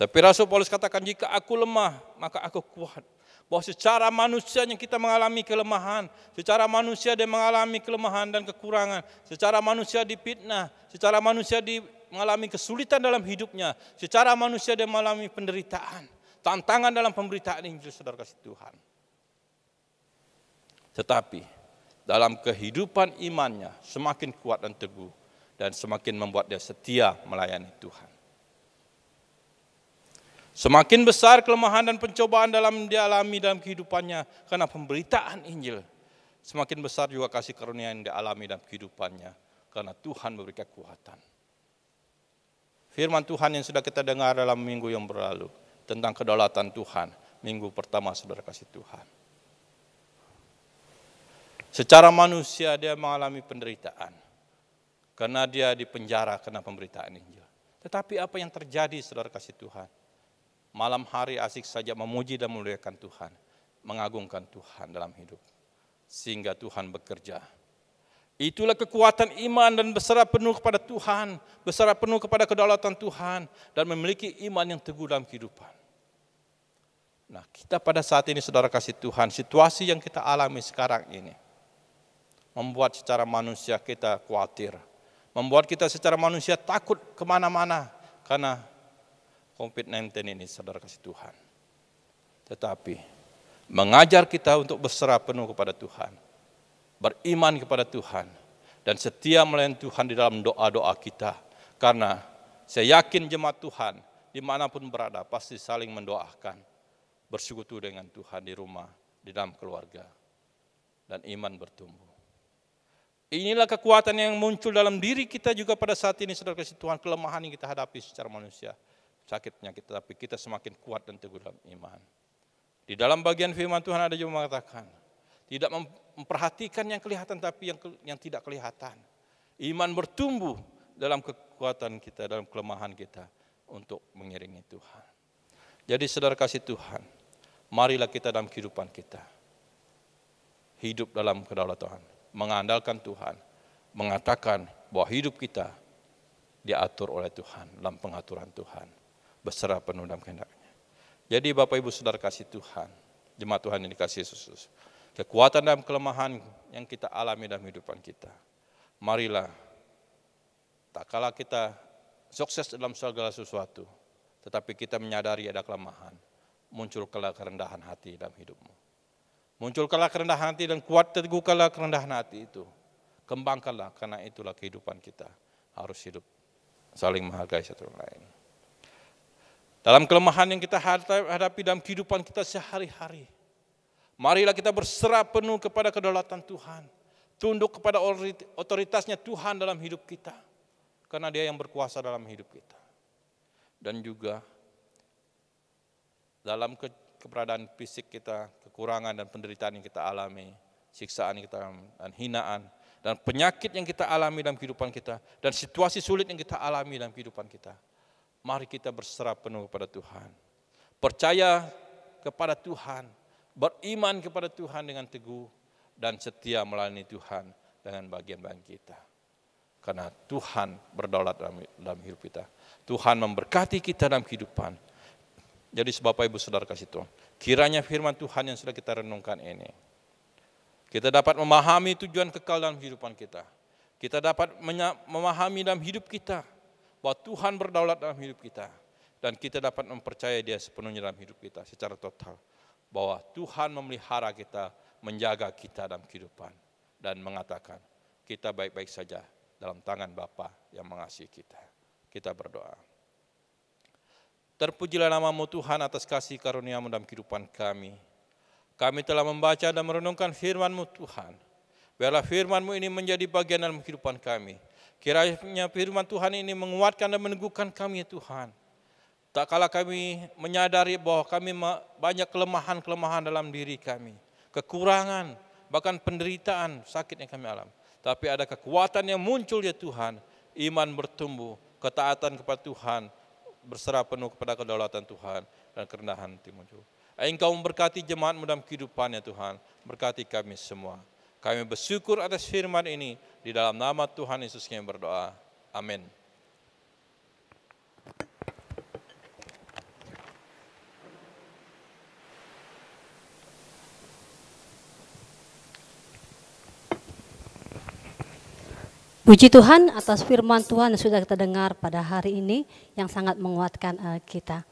Tapi Rasul Paulus katakan, jika aku lemah, maka aku kuat. Bahwa secara manusianya kita mengalami kelemahan. Secara manusia dia mengalami kelemahan dan kekurangan. Secara manusia difitnah. Secara manusia mengalami kesulitan dalam hidupnya. Secara manusia dia mengalami penderitaan. Tantangan dalam pemberitaan Injil, saudara kasih Tuhan. Tetapi dalam kehidupan imannya semakin kuat dan teguh. Dan semakin membuat dia setia melayani Tuhan. Semakin besar kelemahan dan pencobaan dalam dia alami dalam kehidupannya karena pemberitaan Injil. Semakin besar juga kasih karunia yang dia alami dalam kehidupannya karena Tuhan memberi kekuatan. Firman Tuhan yang sudah kita dengar dalam minggu yang berlalu tentang kedaulatan Tuhan. Minggu pertama saudara kasih Tuhan. Secara manusia dia mengalami penderitaan. Karena dia dipenjara karena pemberitaan Injil. Tetapi apa yang terjadi saudara kasih Tuhan? Malam hari asik saja memuji dan memuliakan Tuhan. Mengagungkan Tuhan dalam hidup. Sehingga Tuhan bekerja. Itulah kekuatan iman dan berserah penuh kepada Tuhan. Berserah penuh kepada kedaulatan Tuhan. Dan memiliki iman yang teguh dalam kehidupan. Nah, kita pada saat ini saudara kasih Tuhan, situasi yang kita alami sekarang ini. Membuat secara manusia kita khawatir. Membuat kita secara manusia takut kemana-mana karena COVID-19 ini, saudara kasih Tuhan. Tetapi mengajar kita untuk berserah penuh kepada Tuhan, beriman kepada Tuhan, dan setia melayani Tuhan di dalam doa-doa kita. Karena saya yakin jemaat Tuhan dimanapun berada pasti saling mendoakan, bersekutu dengan Tuhan di rumah, di dalam keluarga, dan iman bertumbuh. Inilah kekuatan yang muncul dalam diri kita juga pada saat ini, saudara kasih Tuhan, kelemahan yang kita hadapi secara manusia. sakitnya kita, tapi kita semakin kuat dan teguh dalam iman. Di dalam bagian firman Tuhan ada juga mengatakan, tidak memperhatikan yang kelihatan tapi yang tidak kelihatan. Iman bertumbuh dalam kekuatan kita, dalam kelemahan kita untuk mengiringi Tuhan. Jadi saudara kasih Tuhan, marilah kita dalam kehidupan kita hidup dalam kedaulatan Tuhan, mengandalkan Tuhan, mengatakan bahwa hidup kita diatur oleh Tuhan, dalam pengaturan Tuhan, berserah penuh dalam kehendaknya. Jadi Bapak Ibu Saudara kasih Tuhan, jemaat Tuhan yang dikasihi Yesus, kekuatan dalam kelemahan yang kita alami dalam kehidupan kita, marilah tak kala kita sukses dalam segala sesuatu, tetapi kita menyadari ada kelemahan, munculkanlah kerendahan hati dalam hidupmu. Munculkanlah kerendahan hati dan kuat teguhkanlah kerendahan hati itu. Kembangkanlah, karena itulah kehidupan kita. Harus hidup saling menghargai satu sama lain. Dalam kelemahan yang kita hadapi dalam kehidupan kita sehari-hari, marilah kita berserah penuh kepada kedaulatan Tuhan. Tunduk kepada otoritasnya Tuhan dalam hidup kita. Karena Dia yang berkuasa dalam hidup kita. Dan juga dalam keberadaan fisik kita, kekurangan dan penderitaan yang kita alami, siksaan yang kita alami, dan hinaan, dan penyakit yang kita alami dalam kehidupan kita, dan situasi sulit yang kita alami dalam kehidupan kita. Mari kita berserah penuh kepada Tuhan. Percaya kepada Tuhan, beriman kepada Tuhan dengan teguh, dan setia melayani Tuhan dengan bagian-bagian kita. Karena Tuhan berdaulat dalam hidup kita. Tuhan memberkati kita dalam kehidupan. Jadi Bapak Ibu Saudara kasih Tuhan, kiranya firman Tuhan yang sudah kita renungkan ini, kita dapat memahami tujuan kekal dalam kehidupan kita. Kita dapat memahami dalam hidup kita, bahwa Tuhan berdaulat dalam hidup kita. Dan kita dapat mempercayai Dia sepenuhnya dalam hidup kita secara total. Bahwa Tuhan memelihara kita, menjaga kita dalam kehidupan. Dan mengatakan, kita baik-baik saja dalam tangan Bapa yang mengasihi kita. Kita berdoa. Terpujilah nama-Mu Tuhan atas kasih karunia-Mu dalam kehidupan kami. Kami telah membaca dan merenungkan firman-Mu Tuhan. Biarlah firman-Mu ini menjadi bagian dalam kehidupan kami. Kiranya firman Tuhan ini menguatkan dan meneguhkan kami ya Tuhan. Tak kala kami menyadari bahwa kami banyak kelemahan-kelemahan dalam diri kami. Kekurangan, bahkan penderitaan, sakit yang kami alami. Tapi ada kekuatan yang muncul ya Tuhan. Iman bertumbuh, ketaatan kepada Tuhan, berserah penuh kepada kedaulatan Tuhan dan kerendahan hati muncul. Engkau memberkati jemaat-Mu dalam kehidupannya Tuhan, berkati kami semua. Kami bersyukur atas firman ini, di dalam nama Tuhan Yesus kami berdoa. Amin. Puji Tuhan atas firman Tuhan yang sudah kita dengar pada hari ini yang sangat menguatkan kita.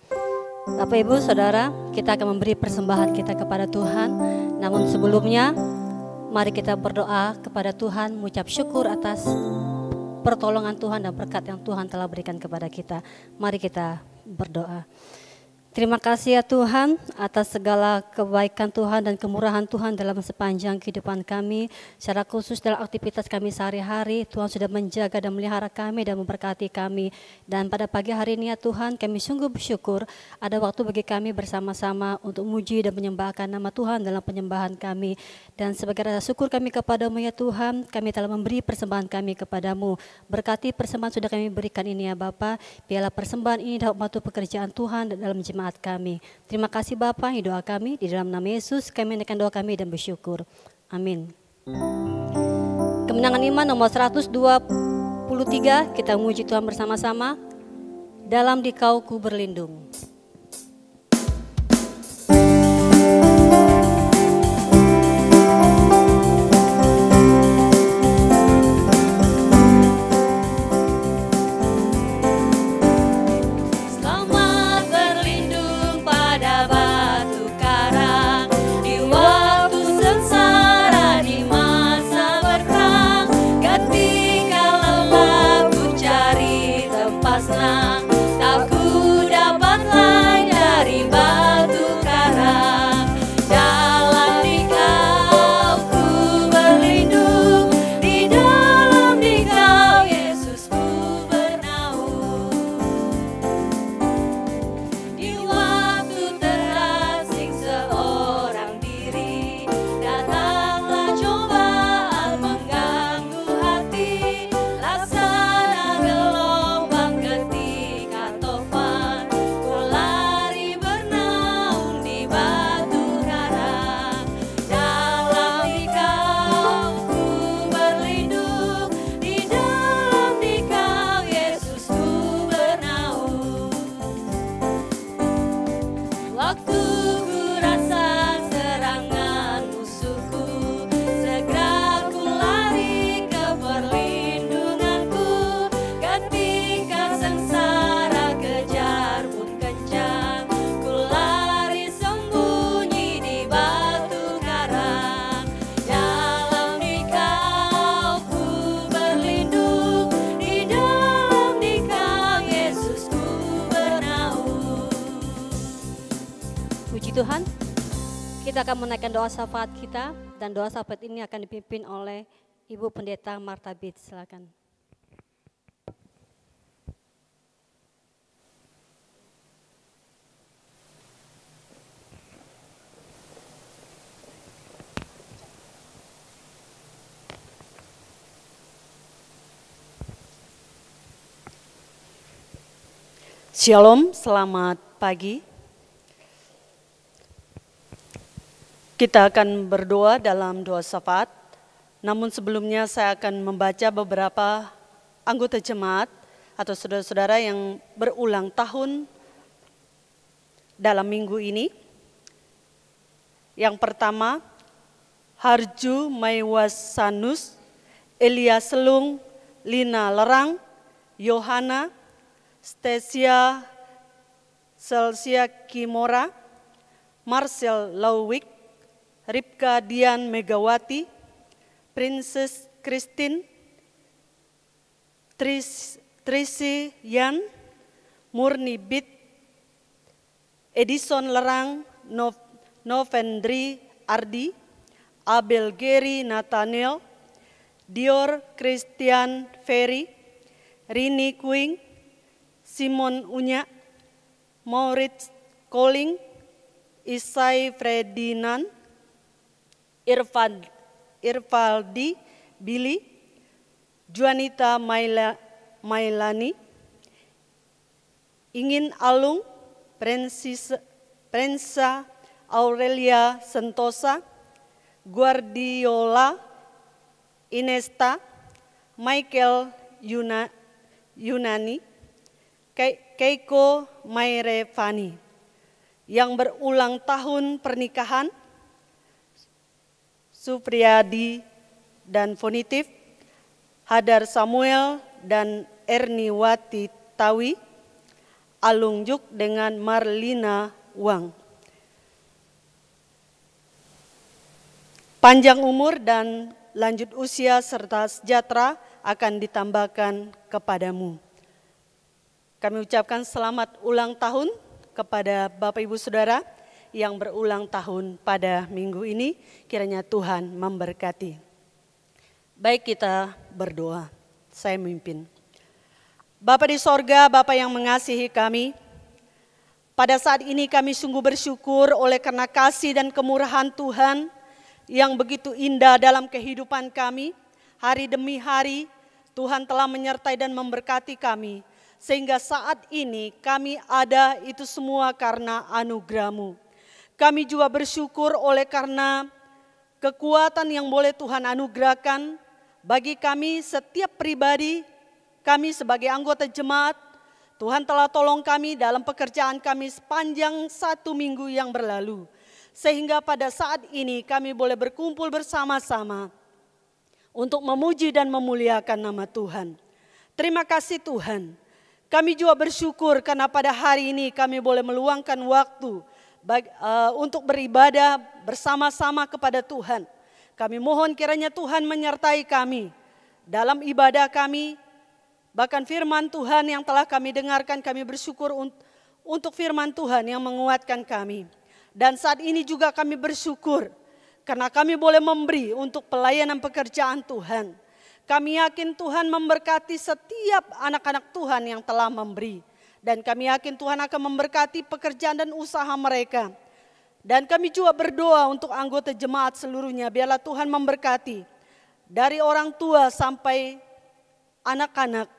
Bapak Ibu Saudara, kita akan memberi persembahan kita kepada Tuhan. Namun sebelumnya, mari kita berdoa kepada Tuhan, mengucap syukur atas pertolongan Tuhan dan berkat yang Tuhan telah berikan kepada kita. Mari kita berdoa. Terima kasih ya Tuhan atas segala kebaikan Tuhan dan kemurahan Tuhan dalam sepanjang kehidupan kami. Secara khusus dalam aktivitas kami sehari-hari, Tuhan sudah menjaga dan melihara kami dan memberkati kami. Dan pada pagi hari ini ya Tuhan, kami sungguh bersyukur ada waktu bagi kami bersama-sama untuk memuji dan menyembahkan nama Tuhan dalam penyembahan kami. Dan sebagai rasa syukur kami kepadamu ya Tuhan, kami telah memberi persembahan kami kepadamu. Berkati persembahan sudah kami berikan ini ya Bapa. Biarlah persembahan ini dapat membantu pekerjaan Tuhan dalam jemaat kami. Terima kasih Bapa, doa kami di dalam nama Yesus kami menaikkan doa kami dan bersyukur. Amin. Kemenangan iman nomor 123, kita memuji Tuhan bersama-sama. Dalam Dikau ku berlindung. Tak ku dapat Waktu ku rasa serangan musuhku, segera ku lari ke perlindunganku. Ketika sengsara kejar pun kencang, ku lari sembunyi di batu karang. Dalam Dikau ku berlindung, di dalam Dikau Yesus ku bernaung. Puji Tuhan, kita akan menaikkan doa syafaat kita, dan doa syafaat ini akan dipimpin oleh Ibu Pendeta Martha Bit. Silakan. Shalom, selamat pagi. Kita akan berdoa dalam doa syafaat. Namun sebelumnya saya akan membaca beberapa anggota jemaat atau saudara-saudara yang berulang tahun dalam minggu ini. Yang pertama, Harju Maiwasanus, Elia Selung, Lina Lerang, Yohana, Stesia Celsia Kimora, Marcel Lauwik, Ripka Dian Megawati, Princess Christine, Trisi Yan, Murni Bit, Edison Lerang, Novendri Ardi, Abel Geri Nathaniel, Dior Christian Ferry, Rini Kuing, Simon Unya, Maurits Koling, Isai Ferdinand, Irvaldi Billy, Juanita Mailani, Ingin Alung, Prensa Aurelia Sentosa, Guardiola Inesta, Michael Yunani, Keiko Mairevani. Yang berulang tahun pernikahan, Supriyadi dan Fonitif, Hadar Samuel dan Erniwati Tawi, Alung Juk dengan Marlina Wang. Panjang umur dan lanjut usia serta sejahtera akan ditambahkan kepadamu. Kami ucapkan selamat ulang tahun kepada Bapak Ibu Saudara yang berulang tahun pada minggu ini. Kiranya Tuhan memberkati. Baik, kita berdoa. Saya memimpin. Bapa di sorga, Bapa yang mengasihi kami, pada saat ini kami sungguh bersyukur oleh karena kasih dan kemurahan Tuhan yang begitu indah dalam kehidupan kami. Hari demi hari Tuhan telah menyertai dan memberkati kami, sehingga saat ini kami ada itu semua karena anugerah-Mu. Kami juga bersyukur oleh karena kekuatan yang boleh Tuhan anugerahkan bagi kami setiap pribadi, kami sebagai anggota jemaat. Tuhan telah tolong kami dalam pekerjaan kami sepanjang 1 minggu yang berlalu. Sehingga pada saat ini kami boleh berkumpul bersama-sama untuk memuji dan memuliakan nama Tuhan. Terima kasih Tuhan. Kami juga bersyukur karena pada hari ini kami boleh meluangkan waktu untuk beribadah bersama-sama kepada Tuhan. Kami mohon kiranya Tuhan menyertai kami dalam ibadah kami. Bahkan firman Tuhan yang telah kami dengarkan, kami bersyukur untuk firman Tuhan yang menguatkan kami. Dan saat ini juga kami bersyukur karena kami boleh memberi untuk pelayanan pekerjaan Tuhan. Kami yakin Tuhan memberkati setiap anak-anak Tuhan yang telah memberi. Dan kami yakin Tuhan akan memberkati pekerjaan dan usaha mereka. Dan kami juga berdoa untuk anggota jemaat seluruhnya. Biarlah Tuhan memberkati. Dari orang tua sampai anak-anak.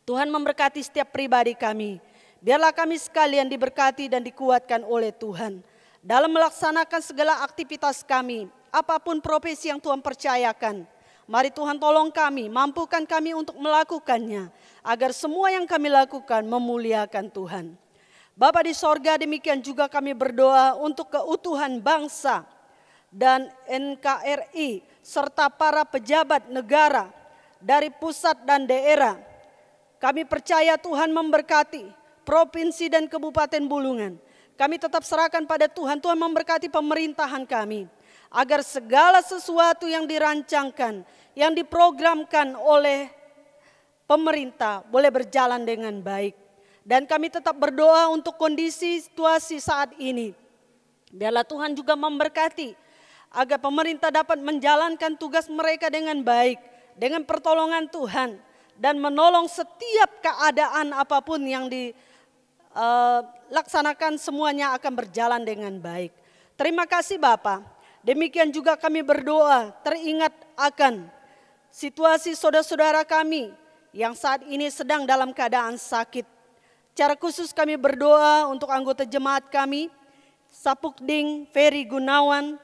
Tuhan memberkati setiap pribadi kami. Biarlah kami sekalian diberkati dan dikuatkan oleh Tuhan. Dalam melaksanakan segala aktivitas kami. Apapun profesi yang Tuhan percayakan. Mari Tuhan tolong kami, mampukan kami untuk melakukannya. Agar semua yang kami lakukan memuliakan Tuhan. Bapa di sorga, demikian juga kami berdoa untuk keutuhan bangsa dan NKRI serta para pejabat negara dari pusat dan daerah. Kami percaya Tuhan memberkati provinsi dan Kabupaten Bulungan. Kami tetap serahkan pada Tuhan. Tuhan memberkati pemerintahan kami, agar segala sesuatu yang dirancangkan, yang diprogramkan oleh pemerintah boleh berjalan dengan baik. Dan kami tetap berdoa untuk kondisi situasi saat ini. Biarlah Tuhan juga memberkati agar pemerintah dapat menjalankan tugas mereka dengan baik, dengan pertolongan Tuhan, dan menolong setiap keadaan apapun yang dilaksanakan, semuanya akan berjalan dengan baik. Terima kasih Bapa. Demikian juga kami berdoa teringat akan situasi saudara-saudara kami yang saat ini sedang dalam keadaan sakit. Secara khusus kami berdoa untuk anggota jemaat kami, Sapukding, Ferry Gunawan,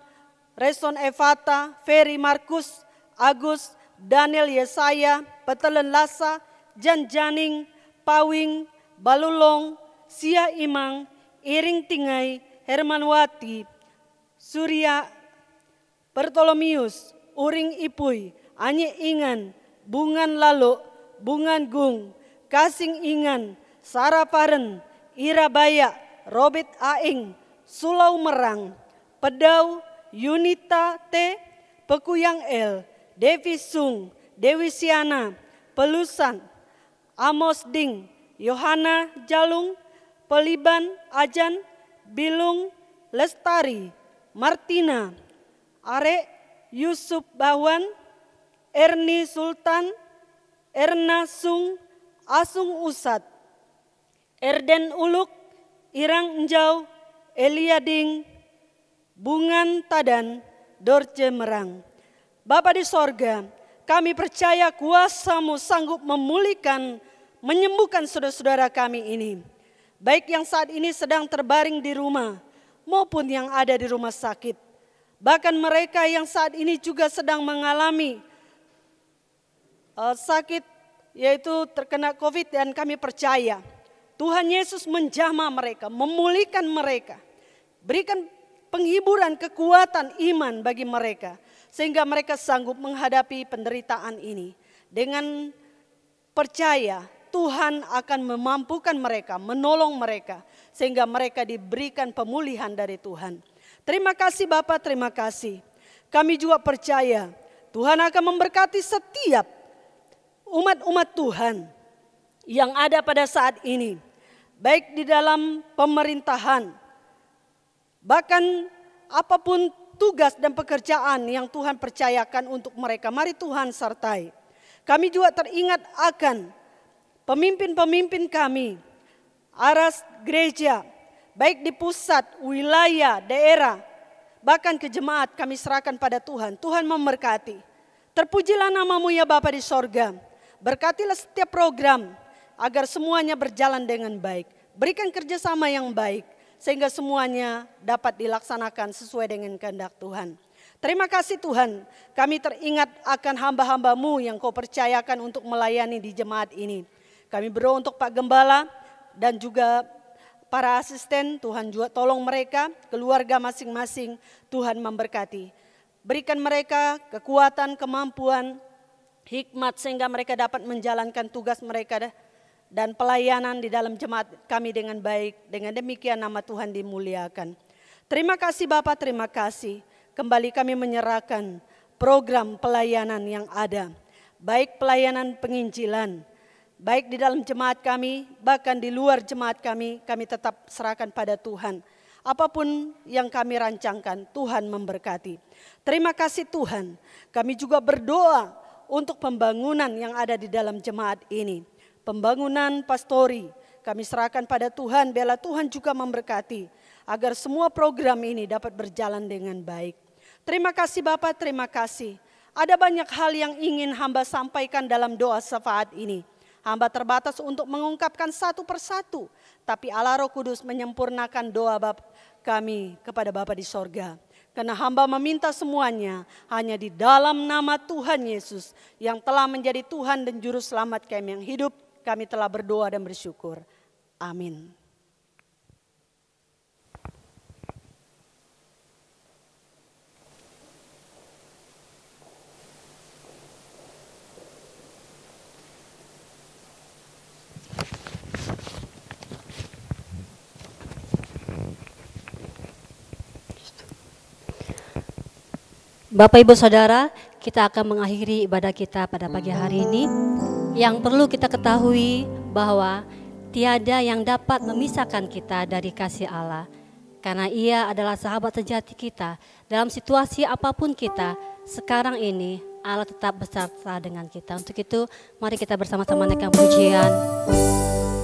Reson Evata, Ferry Markus, Agus, Daniel Yesaya, Petelen Lasa, Jan Janing, Pawing, Balulong, Sia Imang, Iring Tingai, Hermanwati, Surya, Bertolomius, Uring Ipui, Anye Ingan, Bungan Lalo, Bungan Gung, Kasing Ingan, Sarah Paren, Ira Baya, Robert Aing, Sulau Merang, Pedau, Yunita T, Pekuyang L, Devi Sung, Dewi Siana, Pelusan, Amos Ding, Yohana Jalung, Peliban Ajan, Bilung, Lestari, Martina, Are, Yusuf Bawan, Erni Sultan, Erna Sung, Asung Usat, Erden Uluk, Irang Enjau, Eliading, Bungan Tadan, Dorce Merang. Bapa di sorga, kami percaya kuasa-Mu sanggup memulihkan, menyembuhkan saudara-saudara kami ini. Baik yang saat ini sedang terbaring di rumah, maupun yang ada di rumah sakit. Bahkan mereka yang saat ini juga sedang mengalami sakit, yaitu terkena COVID, dan kami percaya Tuhan Yesus menjamah mereka, memulihkan mereka, berikan penghiburan, kekuatan, iman bagi mereka, sehingga mereka sanggup menghadapi penderitaan ini. Dengan percaya Tuhan akan memampukan mereka, menolong mereka, sehingga mereka diberikan pemulihan dari Tuhan. Terima kasih Bapak, terima kasih. Kami juga percaya Tuhan akan memberkati setiap umat-umat Tuhan yang ada pada saat ini, baik di dalam pemerintahan, bahkan apapun tugas dan pekerjaan yang Tuhan percayakan untuk mereka. Mari Tuhan sertai. Kami juga teringat akan pemimpin-pemimpin kami, aras gereja, baik di pusat, wilayah, daerah, bahkan ke jemaat, kami serahkan pada Tuhan. Tuhan memberkati. Terpujilah nama-Mu ya Bapa di sorga. Berkatilah setiap program, agar semuanya berjalan dengan baik. Berikan kerjasama yang baik, sehingga semuanya dapat dilaksanakan sesuai dengan kehendak Tuhan. Terima kasih Tuhan, kami teringat akan hamba-hamba-Mu yang Kau percayakan untuk melayani di jemaat ini. Kami berdoa untuk Pak Gembala dan juga para asisten, Tuhan juga tolong mereka, keluarga masing-masing, Tuhan memberkati. Berikan mereka kekuatan, kemampuan, hikmat, sehingga mereka dapat menjalankan tugas mereka dan pelayanan di dalam jemaat kami dengan baik. Dengan demikian nama Tuhan dimuliakan. Terima kasih Bapak, terima kasih. Kembali kami menyerahkan program pelayanan yang ada. Baik pelayanan penginjilan, baik di dalam jemaat kami, bahkan di luar jemaat kami tetap serahkan pada Tuhan. Apapun yang kami rancangkan, Tuhan memberkati. Terima kasih Tuhan. Kami juga berdoa untuk pembangunan yang ada di dalam jemaat ini. Pembangunan pastori, kami serahkan pada Tuhan, biarlah Tuhan juga memberkati, agar semua program ini dapat berjalan dengan baik. Terima kasih Bapak, terima kasih. Ada banyak hal yang ingin hamba sampaikan dalam doa syafaat ini. Hamba terbatas untuk mengungkapkan satu persatu, tapi Allah Roh Kudus menyempurnakan doa kami kepada Bapa di sorga. Karena hamba meminta semuanya hanya di dalam nama Tuhan Yesus yang telah menjadi Tuhan dan Juru Selamat kami yang hidup. Kami telah berdoa dan bersyukur. Amin. Bapak Ibu Saudara, kita akan mengakhiri ibadah kita pada pagi hari ini. Yang perlu kita ketahui bahwa tiada yang dapat memisahkan kita dari kasih Allah. Karena Ia adalah sahabat sejati kita. Dalam situasi apapun kita, sekarang ini Allah tetap beserta dengan kita. Untuk itu, mari kita bersama-sama naikkan pujian.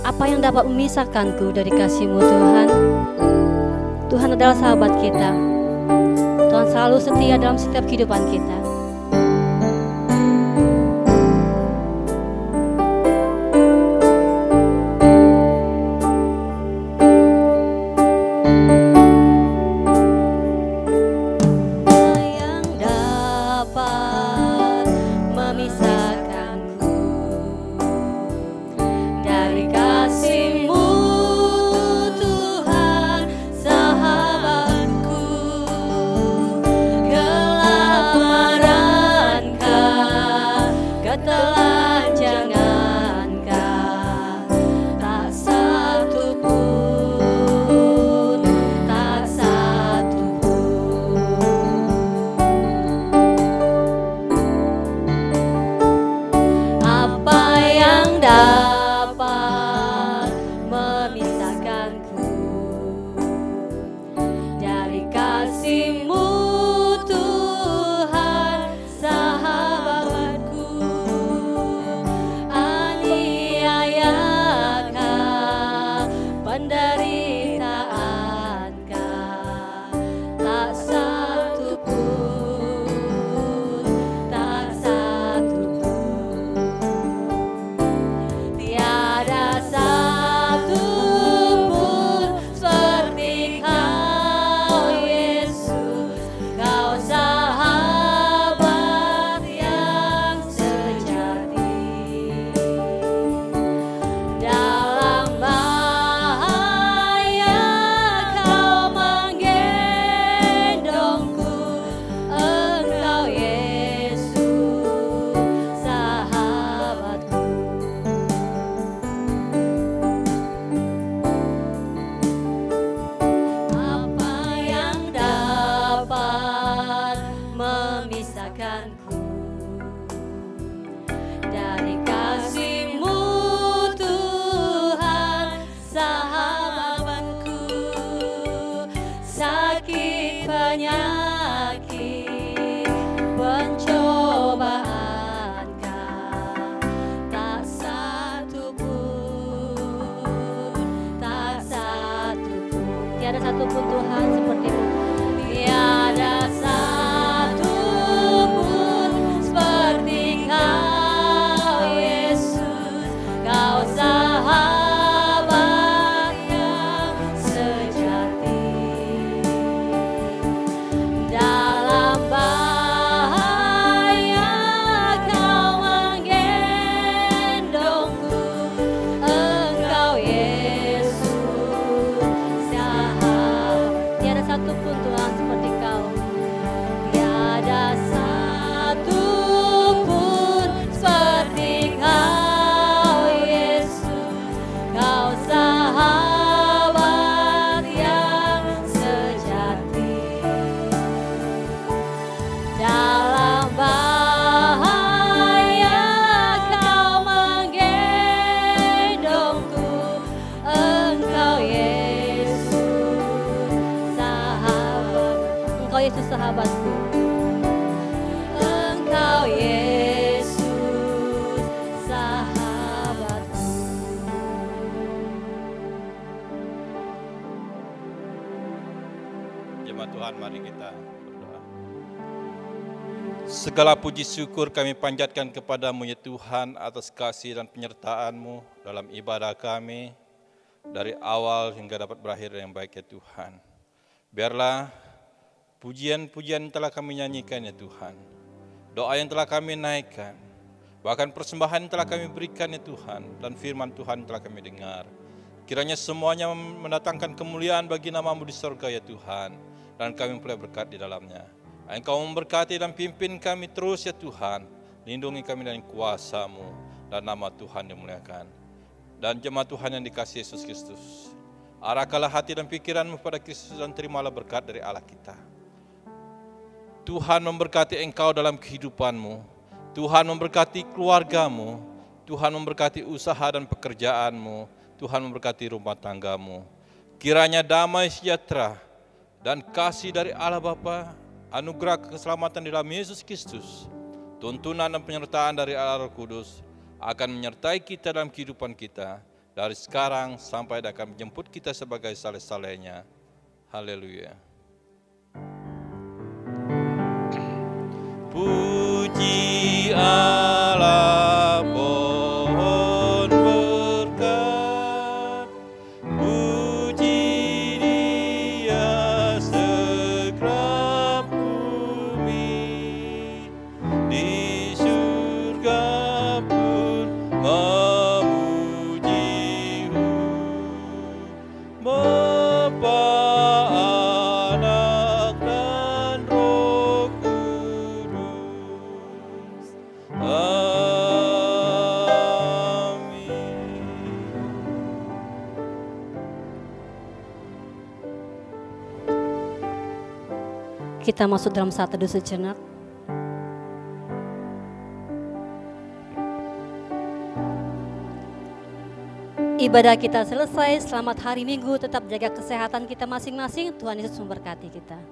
Apa yang dapat memisahkanku dari kasih-Mu Tuhan? Tuhan adalah sahabat kita. Tuhan selalu setia dalam setiap kehidupan kita. Segala puji syukur kami panjatkan kepadamu ya Tuhan atas kasih dan penyertaan-Mu dalam ibadah kami dari awal hingga dapat berakhir yang baik ya Tuhan. Biarlah pujian-pujian yang telah kami nyanyikan ya Tuhan, doa yang telah kami naikkan, bahkan persembahan yang telah kami berikan ya Tuhan, dan firman Tuhan yang telah kami dengar. Kiranya semuanya mendatangkan kemuliaan bagi nama-Mu di surga ya Tuhan, dan kami memperoleh berkat di dalamnya. Engkau memberkati dan pimpin kami terus ya Tuhan. Lindungi kami dengan kuasa-Mu dan nama Tuhan dimuliakan. Dan jemaat Tuhan yang dikasihi Yesus Kristus, arahkanlah hati dan pikiran-Mu pada Kristus dan terimalah berkat dari Allah kita. Tuhan memberkati engkau dalam kehidupanmu. Tuhan memberkati keluargamu. Tuhan memberkati usaha dan pekerjaanmu. Tuhan memberkati rumah tanggamu. Kiranya damai sejahtera dan kasih dari Allah Bapa, anugerah keselamatan di dalam Yesus Kristus, tuntunan dan penyertaan dari Allah Roh Kudus akan menyertai kita dalam kehidupan kita dari sekarang sampai dia akan menjemput kita sebagai saleh-salehnya. Haleluya. Puji Allah, pohon berkat, puji Dia segenap bumi, di surga pun memuji Bapa, Anak dan Roh Kudus. Amin. Kita masuk dalam saat teduh sejenak. Ibadah kita selesai, selamat hari Minggu, tetap jaga kesehatan kita masing-masing, Tuhan Yesus memberkati kita.